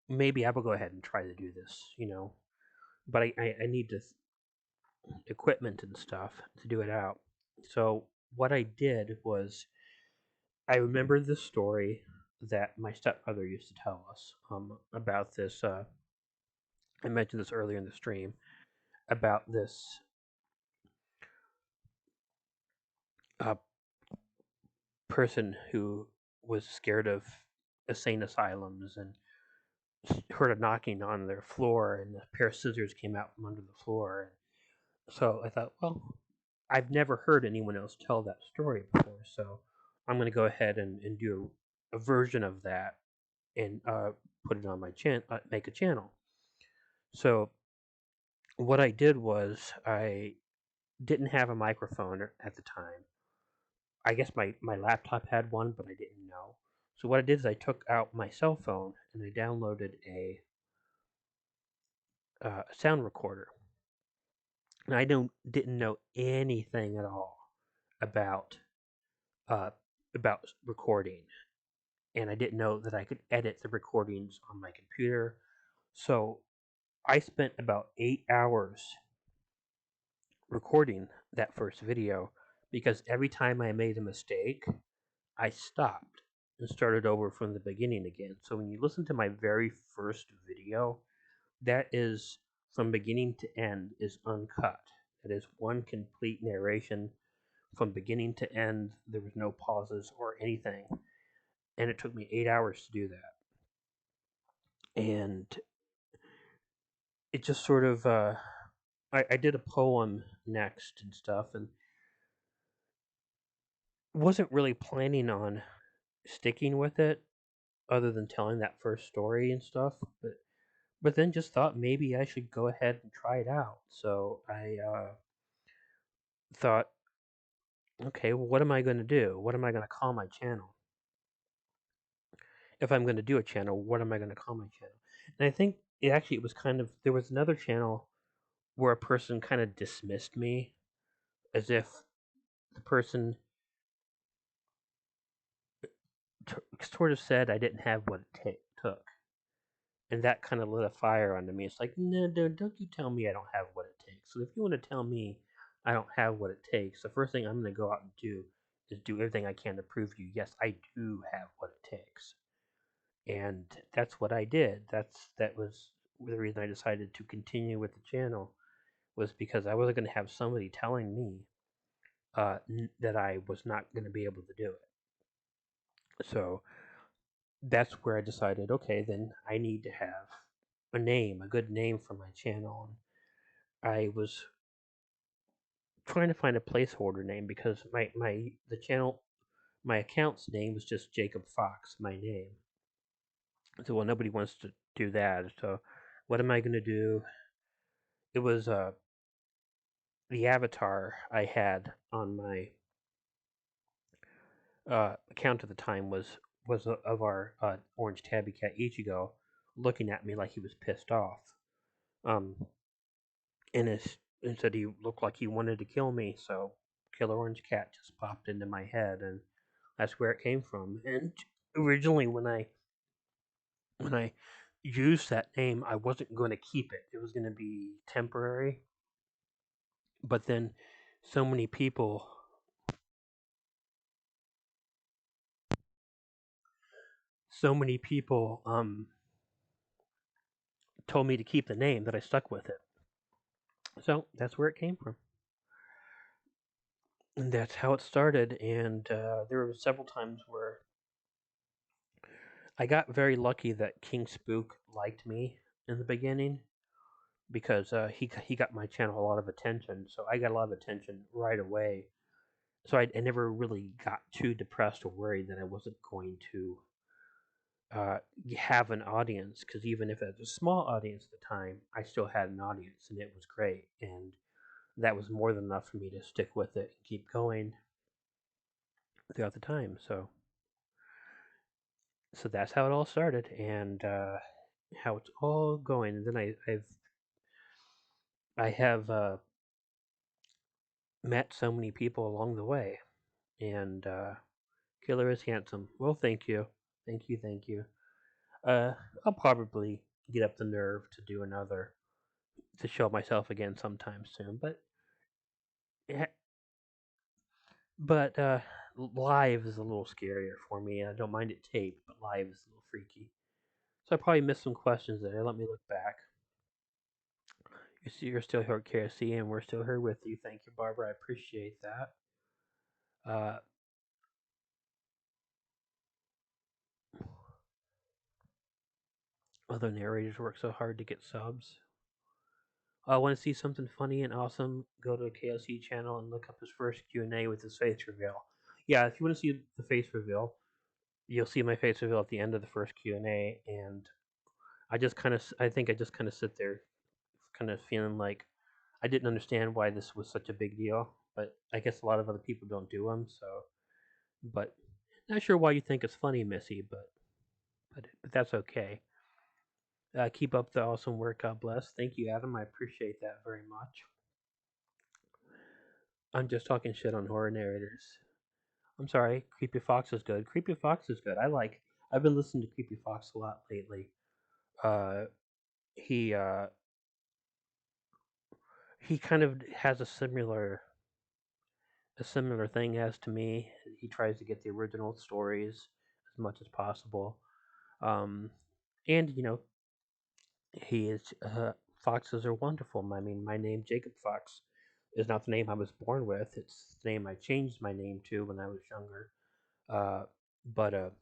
maybe I will go ahead and try to do this. But I need this equipment and stuff to do it out. So what I did was I remember the story that my stepmother used to tell us about this. I mentioned this earlier in the stream about this uh, person who was scared of insane asylums and heard a knocking on their floor, and a pair of scissors came out from under the floor. So I thought, well, I've never heard anyone else tell that story before, so I'm going to go ahead and do a version of that and put it on my channel, make a channel. So what I did was I didn't have a microphone at the time. I guess my laptop had one, but I didn't know. So what I did is I took out my cell phone and I downloaded a sound recorder. And I didn't know anything at all about uh, about recording, and I didn't know that I could edit the recordings on my computer. So I spent about 8 hours recording that first video because every time I made a mistake, I stopped and started over from the beginning again. So when you listen to my very first video, that is from beginning to end is uncut. That is one complete narration from beginning to end. There was no pauses or anything, and it took me 8 hours to do that. And it just sort of I did a poem next and stuff, and wasn't really planning on sticking with it other than telling that first story and stuff. But then just thought maybe I should go ahead and try it out. So I thought, okay, well, what am I going to do? What am I going to call my channel? If I'm going to do a channel, what am I going to call my channel? And I think it was kind of, there was another channel where a person kind of dismissed me as if the person sort of said I didn't have what it took. And that kind of lit a fire under me. It's like, no, don't you tell me I don't have what it takes. So if you want to tell me I don't have what it takes, the first thing I'm going to go out and do is do everything I can to prove to you, yes, I do have what it takes. And that's what I did. That was the reason I decided to continue with the channel, was because I wasn't going to have somebody telling me that I was not going to be able to do it. So that's where I decided, okay, then I need to have a good name for my channel. And I was trying to find a placeholder name because the channel, my account's name was just Jacob Fox, my name. So well, nobody wants to do that. So what am I going to do? It was the avatar I had on my account at the time was of our orange tabby cat Ichigo, looking at me like he was pissed off. Um, and said he looked like he wanted to kill me. So Killer Orange Cat just popped into my head, and that's where it came from. And originally, when I used that name, I wasn't going to keep it. It was going to be temporary. But then, so many people, so many people, told me to keep the name that I stuck with it. So that's where it came from. And that's how it started. And there were several times where I got very lucky that King Spook liked me in the beginning because he got my channel a lot of attention, so I got a lot of attention right away. So I never really got too depressed or worried that I wasn't going to uh, have an audience, because even if it was a small audience at the time, I still had an audience, and it was great, and that was more than enough for me to stick with it and keep going throughout the time. So that's how it all started, and how it's all going. And then I have met so many people along the way, and Killer is handsome. Well, thank you, thank you. Uh, I'll probably get up the nerve to do another to show myself again sometime soon, eh, but live is a little scarier for me. I don't mind it taped, but live is a little freaky. So I probably missed some questions there. Let me look back. You see, you're still here at KSC, and we're still here with you. Thank you, Barbara. I appreciate that. Uh, other narrators work so hard to get subs. I want to see something funny and awesome. Go to the KLC channel and look up his first Q&A with his face reveal. Yeah, if you want to see the face reveal, you'll see my face reveal at the end of the first Q&A, and I think I just kind of sit there, kind of feeling like I didn't understand why this was such a big deal. But I guess a lot of other people don't do them, so. But not sure why you think it's funny, Missy, but that's okay. Keep up the awesome work. God bless. Thank you, Adam. I appreciate that very much. I'm just talking shit on horror narrators. I'm sorry. Creepy Fox is good. Creepy Fox is good. I've been listening to Creepy Fox a lot lately. Uh, he uh, he kind of has a similar thing as to me. He tries to get the original stories as much as possible. Um, and he is foxes are wonderful. I mean, my name Jacob Fox is not the name I was born with. It's the name I changed my name to when I was younger. Uh, but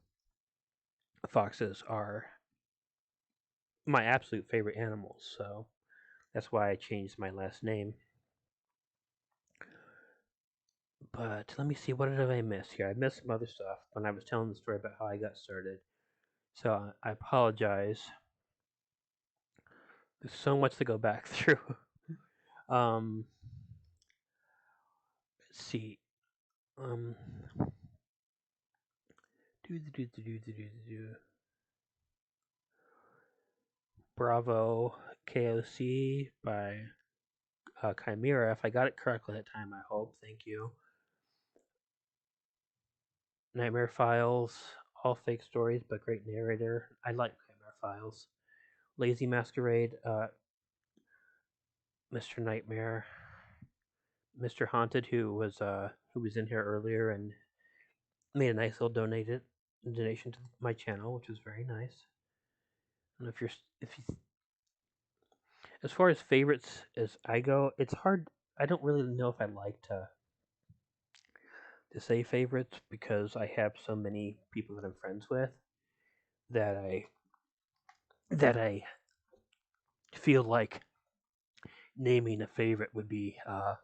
foxes are my absolute favorite animals, so that's why I changed my last name. But let me see, what did I miss here? I missed some other stuff when I was telling the story about how I got started. So I apologize. There's so much to go back through. um, let's see. Um, do do do do do do do. Bravo KOC by Chimera. If I got it correctly that time, I hope. Thank you. Nightmare Files, all fake stories, but great narrator. I like Nightmare Files. Lazy Masquerade, Mr. Nightmare, Mr. Haunted, who was in here earlier and made a nice little donation to my channel, which was very nice. And if you as far as favorites as I go, it's hard. I don't really know if I like to say favorites because I have so many people that I'm friends with that I feel like naming a favorite would be a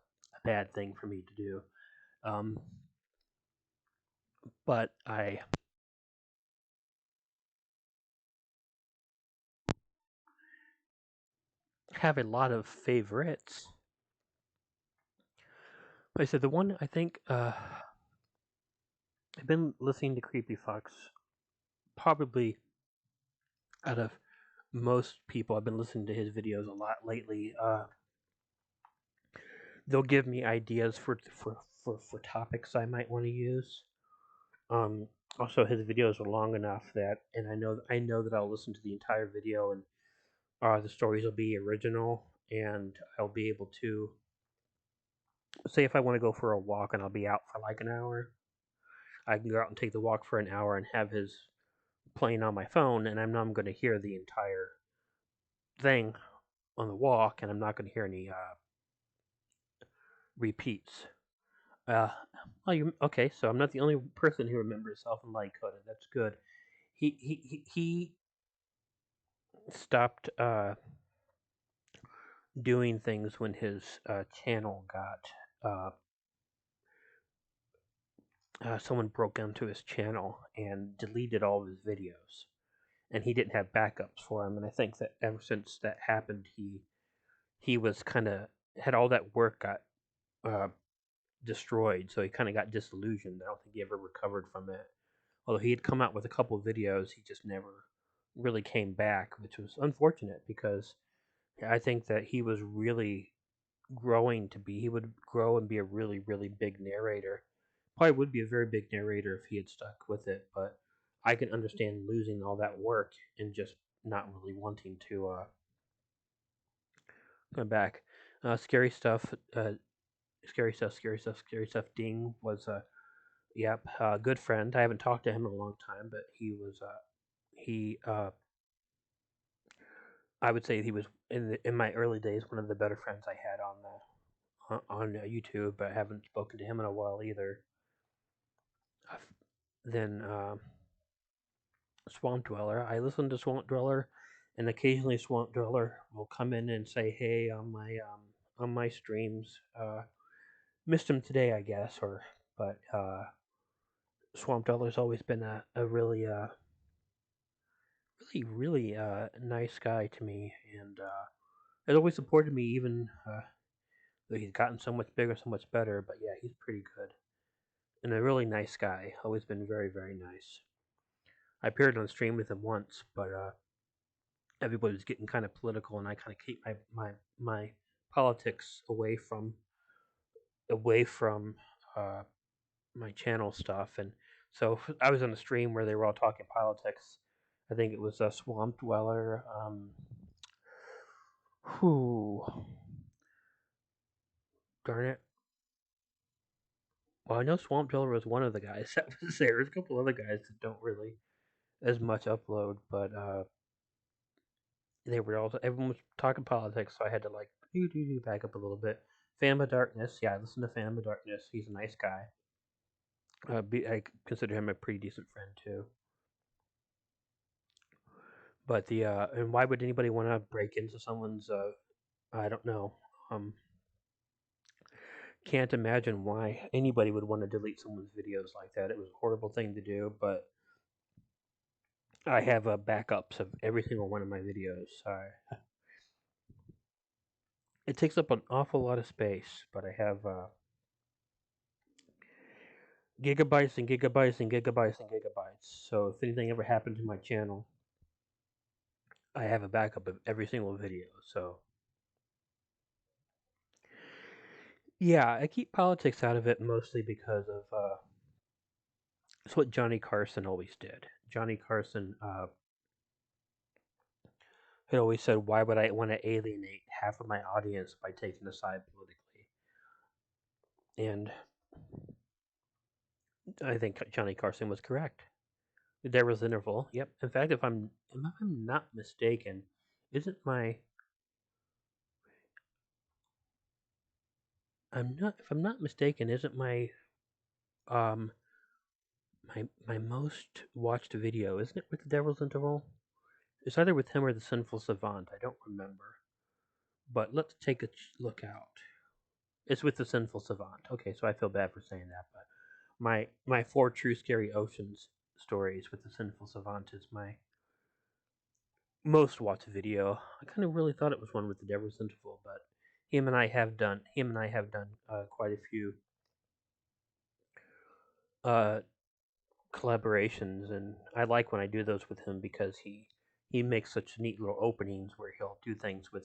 bad thing for me to do. Um, but I have a lot of favorites. Like I said the one I think I've been listening to Creepy Fox probably out of most people. I've been listening to his videos a lot lately. They'll give me ideas for topics I might want to use. Um, Also, his videos are long enough that, and I know that I'll listen to the entire video, and the stories will be original, and I'll be able to say if I want to go for a walk and I'll be out for like an hour. I can go out and take the walk for an hour and have his playing on my phone, and I know I'm going to hear the entire thing on the walk, and I'm not going to hear any repeats. Uh, okay? So I'm not the only person who remembers Self and Light Coded. That's good. He stopped doing things when his channel got someone broke into his channel and deleted all of his videos, and he didn't have backups for him. And I think that ever since that happened, he was kind of had all that work got uh, destroyed, so he kind of got disillusioned. I don't think he ever recovered from it. Although he had come out with a couple of videos, he just never really came back, which was unfortunate because I think that he was really growing to be. He would grow and be a really, really big narrator. Probably would be a very big narrator if he had stuck with it, but I can understand losing all that work and just not really wanting to come back. Scary stuff, scary stuff, scary stuff, scary stuff. Ding was a yep, good friend. I haven't talked to him in a long time, but he I would say he was in my early days one of the better friends I had on the on YouTube, but I haven't spoken to him in a while either. Then Swamp Dweller. I listen to Swamp Dweller, and occasionally Swamp Dweller will come in and say, "Hey, on my streams, missed him today, I guess." Or but Swamp Dweller's always been a really really nice guy to me, and has always supported me even though he's gotten so much bigger, so much better. But yeah, he's pretty good and a really nice guy. Always been very very nice. I appeared on stream with him once, but everybody was getting kind of political, and I kind of keep my politics away from uh, my channel stuff. And so I was on a stream where they were all talking politics. I think it was a Swamp Dweller. Who? Darn it. Well, I know Swamp Dweller was one of the guys that was there. There's a couple other guys that don't really as much upload, but they were also everyone was talking politics, so I had to like back up a little bit. Phantom of Darkness, yeah, I listen to Phantom of Darkness. He's a nice guy. I consider him a pretty decent friend too. But the and why would anybody want to break into someone's? I don't know. Um, can't imagine why anybody would want to delete someone's videos like that. It was a horrible thing to do, but I have backups of every single one of my videos. It takes up an awful lot of space, but I have gigabytes and gigabytes and gigabytes and gigabytes. So if anything ever happened to my channel, I have a backup of every single video. So yeah, I keep politics out of it mostly because of it's what Johnny Carson always did. Johnny Carson had always said, "Why would I want to alienate half of my audience by taking a side politically?" And I think Johnny Carson was correct. There was interval. Yep. In fact, if I'm not mistaken, isn't my I'm not if I'm not mistaken, isn't um my most watched video, isn't it with the Devil's Interval? It's either with him or the Sinful Savant. I don't remember. But let's take a look out. It's with the Sinful Savant. Okay, so I feel bad for saying that, but my four true scary oceans stories with the Sinful Savant is my most watched video. I kind of really thought it was one with the Devil's Interval, but him and I have done quite a few uh, collaborations, and I like when I do those with him because he makes such neat little openings where he'll do things with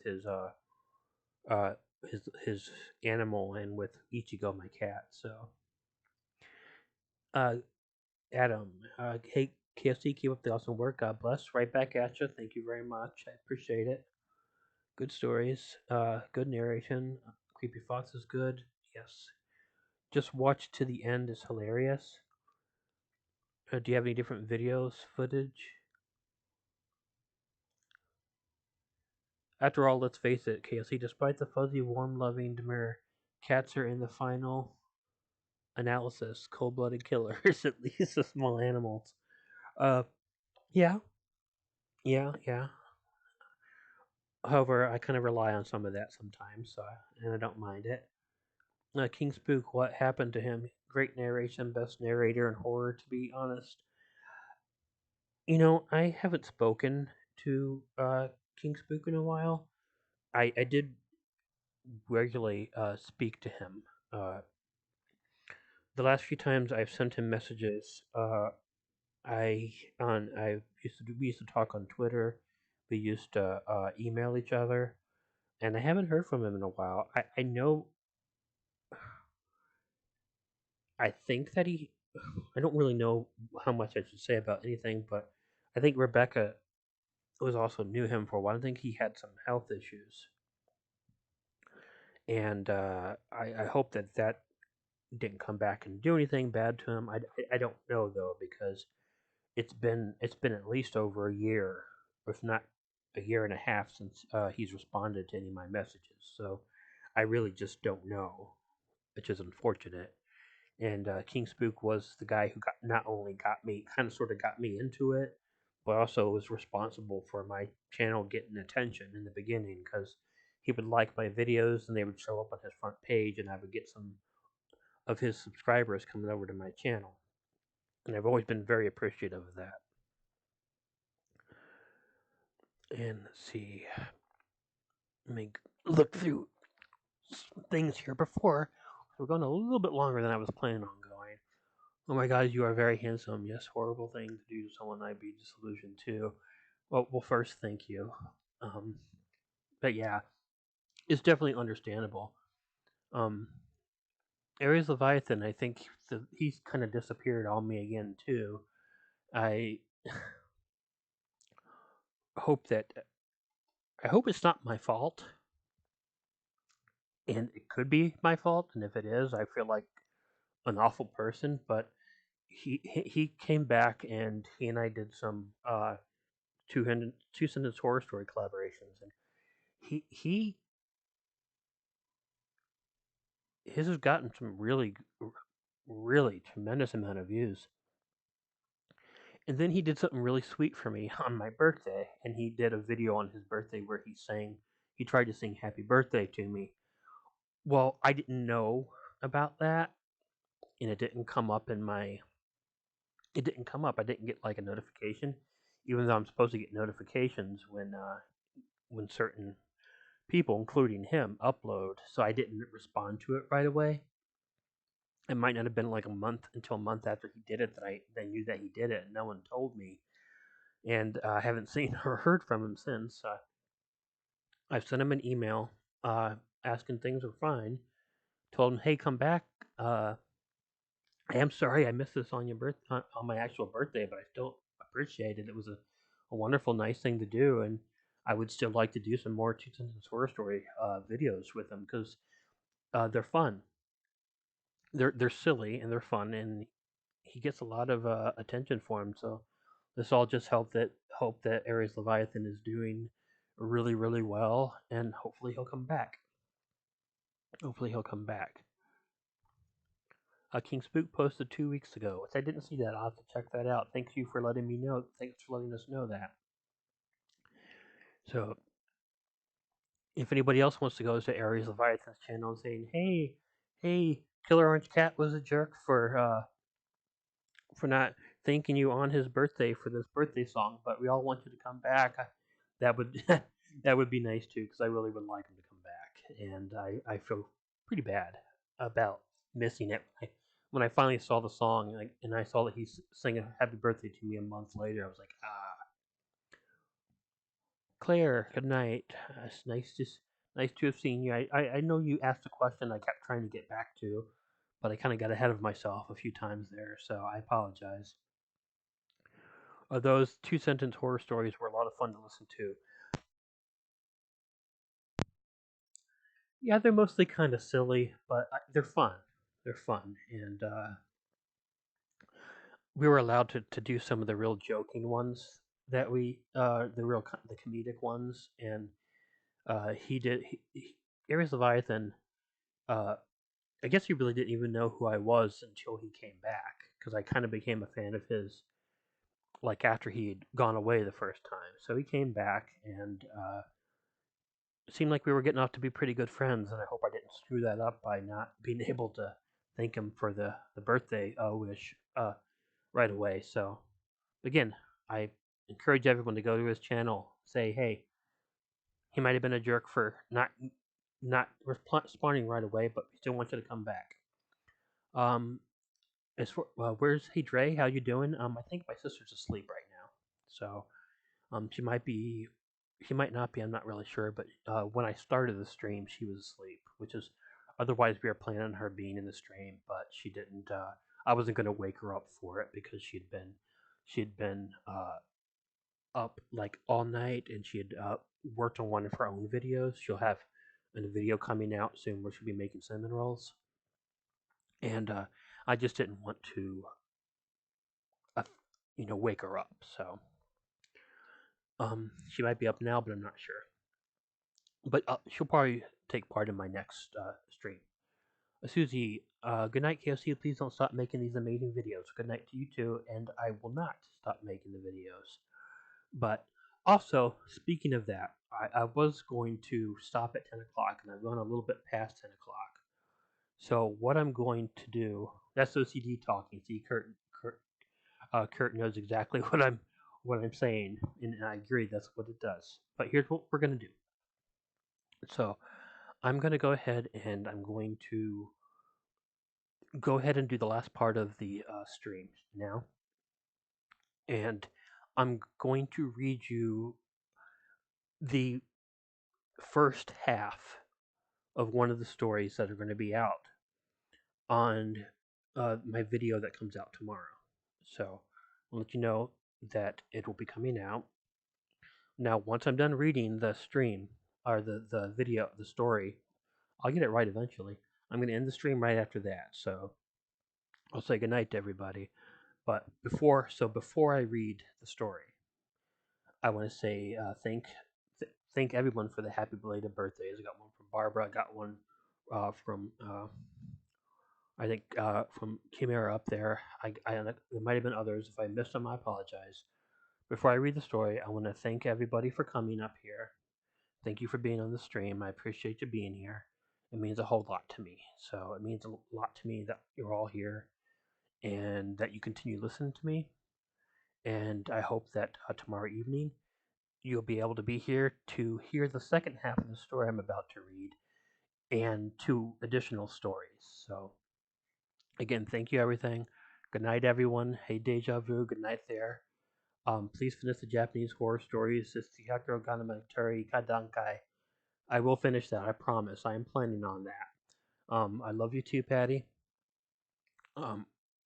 uh his animal and with Ichigo, my cat. So uh Adam, hey KFC, keep up the awesome work. God bless. Right back at you. Thank you very much. I appreciate it. Good stories. Good narration. Creepy Fox is good. Yes. Just watch to the end is hilarious. Do you have any different videos, footage? After all, let's face it, KFC, despite the fuzzy, warm, loving demure, cats are in the final analysis cold blooded killers, at least the small animals. Uh, yeah, yeah. However, I kind of rely on some of that sometimes, and I don't mind it. King Spook, what happened to him? Great narration, best narrator in horror, to be honest. You know, I haven't spoken to King Spook in a while. I did regularly speak to him. The last few times I've sent him messages, We used to talk on Twitter. We used to email each other, and I haven't heard from him in a while. I know I think that he I don't really know how much I should say about anything, but I think Rebecca was also knew him for a while. I think he had some health issues, and I hope that that didn't come back and do anything bad to him. I don't know though because it's been at least over a year, if not a year and a half, since he's responded to any of my messages. So I really just don't know, which is unfortunate. And King Spook was the guy who got not only got me, kind of sort of got me into it, but also was responsible for my channel getting attention in the beginning because he would like my videos and they would show up on his front page, and I would get some of his subscribers coming over to my channel. And I've always been very appreciative of that. And let's see, let me look through some things here before. We're going a little bit longer than I was planning on going. Oh my God, you are very handsome. Yes, horrible thing to do to someone I'd be disillusioned to. Well, first, thank you. Um, but yeah, it's definitely understandable. Um, Ares Leviathan, I think he's kind of disappeared on me again too. I hope that I hope it's not my fault, and it could be my fault. And if it is, I feel like an awful person. But he came back, and he and I did some two sentence horror story collaborations, and he his has gotten some really tremendous amount of views. And then he did something really sweet for me on my birthday, and he did a video on his birthday where he tried to sing happy birthday to me. Well, I didn't know about that, and it didn't come up. I didn't get like a notification, even though I'm supposed to get notifications when certain people, including him, upload. So I didn't respond to it right away. It might not have been like a month after he did it that I then knew that he did it. No one told me, and I haven't seen or heard from him since. I've sent him an email asking things are fine. Told him, hey, come back. I am sorry I missed this on your on my actual birthday, but I still appreciate it. It was a wonderful, nice thing to do, and I would still like to do some more two sentence horror story videos with him because they're fun. They're silly and they're fun, and he gets a lot of attention for him. So this all just hope that Ares Leviathan is doing really well, and hopefully he'll come back. Hopefully he'll come back. King Spook posted 2 weeks ago, which I didn't see that. I'll have to check that out. Thank you for letting me know. Thanks for letting us know that. So if anybody else wants to go to Ares Leviathan's channel and saying, hey, Killer Orange Cat was a jerk for not thanking you on his birthday for this birthday song, but we all want you to come back. That would that would be nice too, because I really would like him to come back, and I feel pretty bad about missing it. When I finally saw the song, and I saw that he sang a happy birthday to me a month later, I was like, ah, Claire, good night. It's nice to have seen you. I know you asked a question I kept trying to get back to, but I kind of got ahead of myself a few times there, so I apologize. Those two sentence horror stories were a lot of fun to listen to. Yeah, they're mostly kind of silly, but they're fun. They're fun, and we were allowed to do some of the real joking ones that the comedic ones, and he did. Ares Leviathan. Uh, I guess he really didn't even know who I was until he came back, because I kind of became a fan of his like after he had gone away the first time. So he came back, and it seemed like we were getting off to be pretty good friends, and I hope I didn't screw that up by not being able to thank him for the birthday wish right away. So again, I encourage everyone to go to his channel, say, hey, he might have been a jerk for not responding right away, but we still want you to come back. Um, as for where's Hey Dre? How you doing? I think my sister's asleep right now, so she might be, she might not be. I'm not really sure, but when I started the stream, she was asleep, which is otherwise we were planning on her being in the stream, but she didn't. I wasn't going to wake her up for it because she'd been up like all night, and she had worked on one of her own videos. She'll have a video coming out soon where she'll be making cinnamon rolls, and I just didn't want to, uh, wake her up. So she might be up now, but I'm not sure. But she'll probably take part in my next stream. Susie, good night, KFC. Please don't stop making these amazing videos. Good night to you too, and I will not stop making the videos. But also, speaking of that, I was going to stop at 10 o'clock, and I've gone a little bit past 10 o'clock. So what I'm going to do, that's OCD talking. See, Kurt knows exactly what I'm saying, and I agree that's what it does. But here's what we're going to do. So I'm going to go ahead and I'm going to go ahead and do the last part of the stream now. And I'm going to read you the first half of one of the stories that are going to be out on my video that comes out tomorrow. So I'll let you know that it will be coming out. Now, once I'm done reading the stream, or the video, the story, I'll get it right eventually. I'm going to end the stream right after that. So I'll say goodnight to everybody. But before I read the story, I want to say thank everyone for the happy belated birthdays. I got one from Barbara. I got one from I think from Chimera up there. There might have been others. If I missed them, I apologize. Before I read the story, I want to thank everybody for coming up here. Thank you for being on the stream. I appreciate you being here. It means a whole lot to me. So it means a lot to me that you're all here and that you continue listening to me. And I hope that tomorrow evening you'll be able to be here to hear the second half of the story I'm about to read and two additional stories. So, again, thank you, everything. Good night, everyone. Hey, Deja Vu. Good night there. Please finish the Japanese horror stories. Tsukihako Ganamatari Kadankai. I will finish that, I promise. I am planning on that. I love you too, Patty.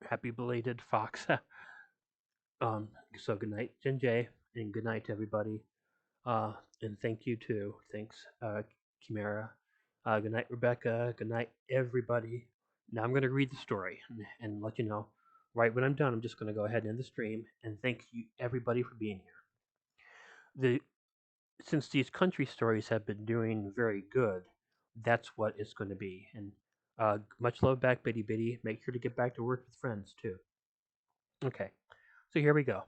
Happy belated Fox. So good night, Jen J, and good night to everybody. And thank you too. Thanks, Chimera. Good night, Rebecca. Good night, everybody. Now I'm going to read the story and let you know. Right when I'm done, I'm just going to go ahead and end the stream and thank you, everybody, for being here. Since these country stories have been doing very good, that's what it's going to be. And much love back, Bitty Bitty. Make sure to get back to work with friends too. Okay, so here we go.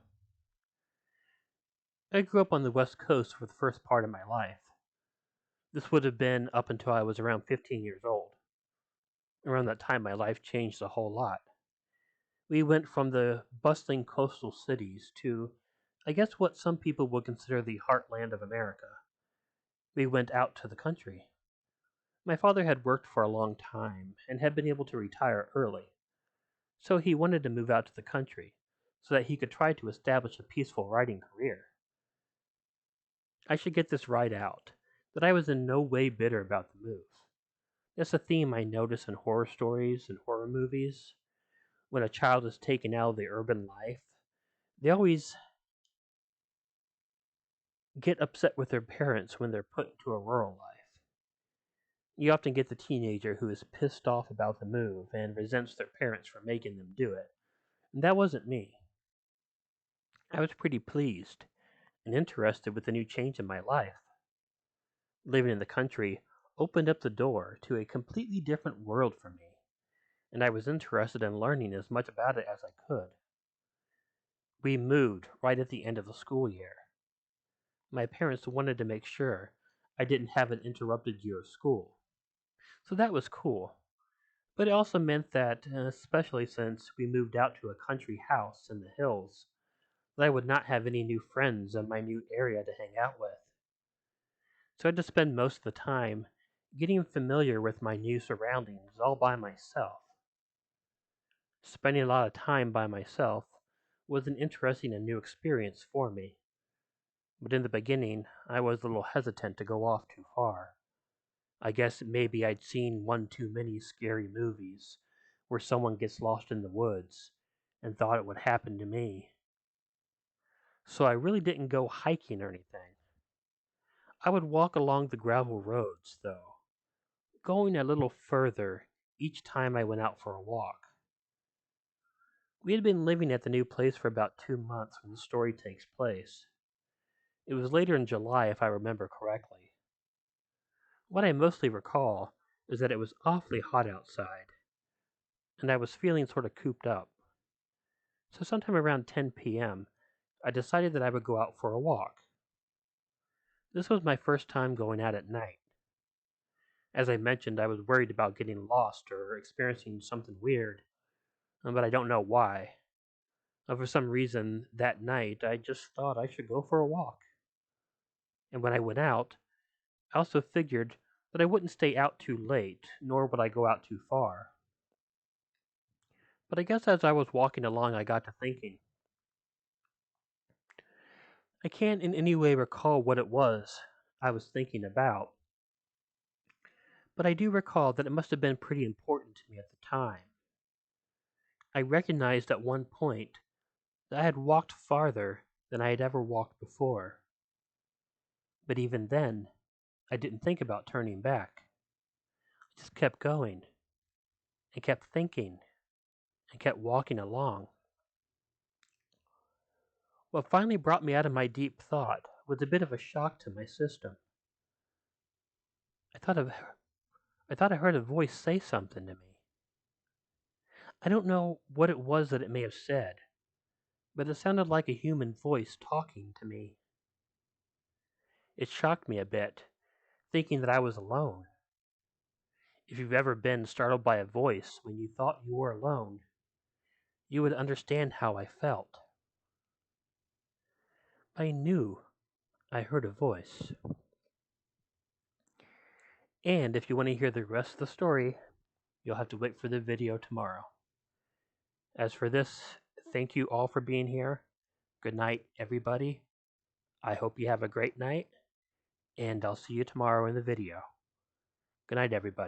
I grew up on the West Coast for the first part of my life. This would have been up until I was around 15 years old. Around that time, my life changed a whole lot. We went from the bustling coastal cities to, I guess, what some people would consider the heartland of America. We went out to the country. My father had worked for a long time and had been able to retire early, so he wanted to move out to the country so that he could try to establish a peaceful writing career. I should get this right out, that I was in no way bitter about the move. It's a theme I notice in horror stories and horror movies. When a child is taken out of the urban life, they always get upset with their parents when they're put into a rural life. You often get the teenager who is pissed off about the move and resents their parents for making them do it. And that wasn't me. I was pretty pleased and interested with the new change in my life. Living in the country opened up the door to a completely different world for me, and I was interested in learning as much about it as I could. We moved right at the end of the school year. My parents wanted to make sure I didn't have an interrupted year of school. So that was cool. But it also meant that, especially since we moved out to a country house in the hills, that I would not have any new friends in my new area to hang out with. So I had to spend most of the time getting familiar with my new surroundings all by myself. Spending a lot of time by myself was an interesting and new experience for me, but in the beginning I was a little hesitant to go off too far. I guess maybe I'd seen one too many scary movies where someone gets lost in the woods and thought it would happen to me. So I really didn't go hiking or anything. I would walk along the gravel roads, though, going a little further each time I went out for a walk. We had been living at the new place for about 2 months when the story takes place. It was later in July, if I remember correctly. What I mostly recall is that it was awfully hot outside, and I was feeling sort of cooped up. So, sometime around 10 p.m., I decided that I would go out for a walk. This was my first time going out at night. As I mentioned, I was worried about getting lost or experiencing something weird, but I don't know why. For some reason, that night, I just thought I should go for a walk. And when I went out, I also figured that I wouldn't stay out too late, nor would I go out too far. But I guess as I was walking along, I got to thinking. I can't in any way recall what it was I was thinking about, but I do recall that it must have been pretty important to me at the time. I recognized at one point that I had walked farther than I had ever walked before, but even then, I didn't think about turning back. I just kept going, and kept thinking, and kept walking along. What finally brought me out of my deep thought was a bit of a shock to my system. I thought of I thought I heard a voice say something to me. I don't know what it was that it may have said, but it sounded like a human voice talking to me. It shocked me a bit, thinking that I was alone. If you've ever been startled by a voice when you thought you were alone, you would understand how I felt. I knew I heard a voice. And if you want to hear the rest of the story, you'll have to wait for the video tomorrow. As for this, thank you all for being here. Good night, everybody. I hope you have a great night, and I'll see you tomorrow in the video. Good night, everybody.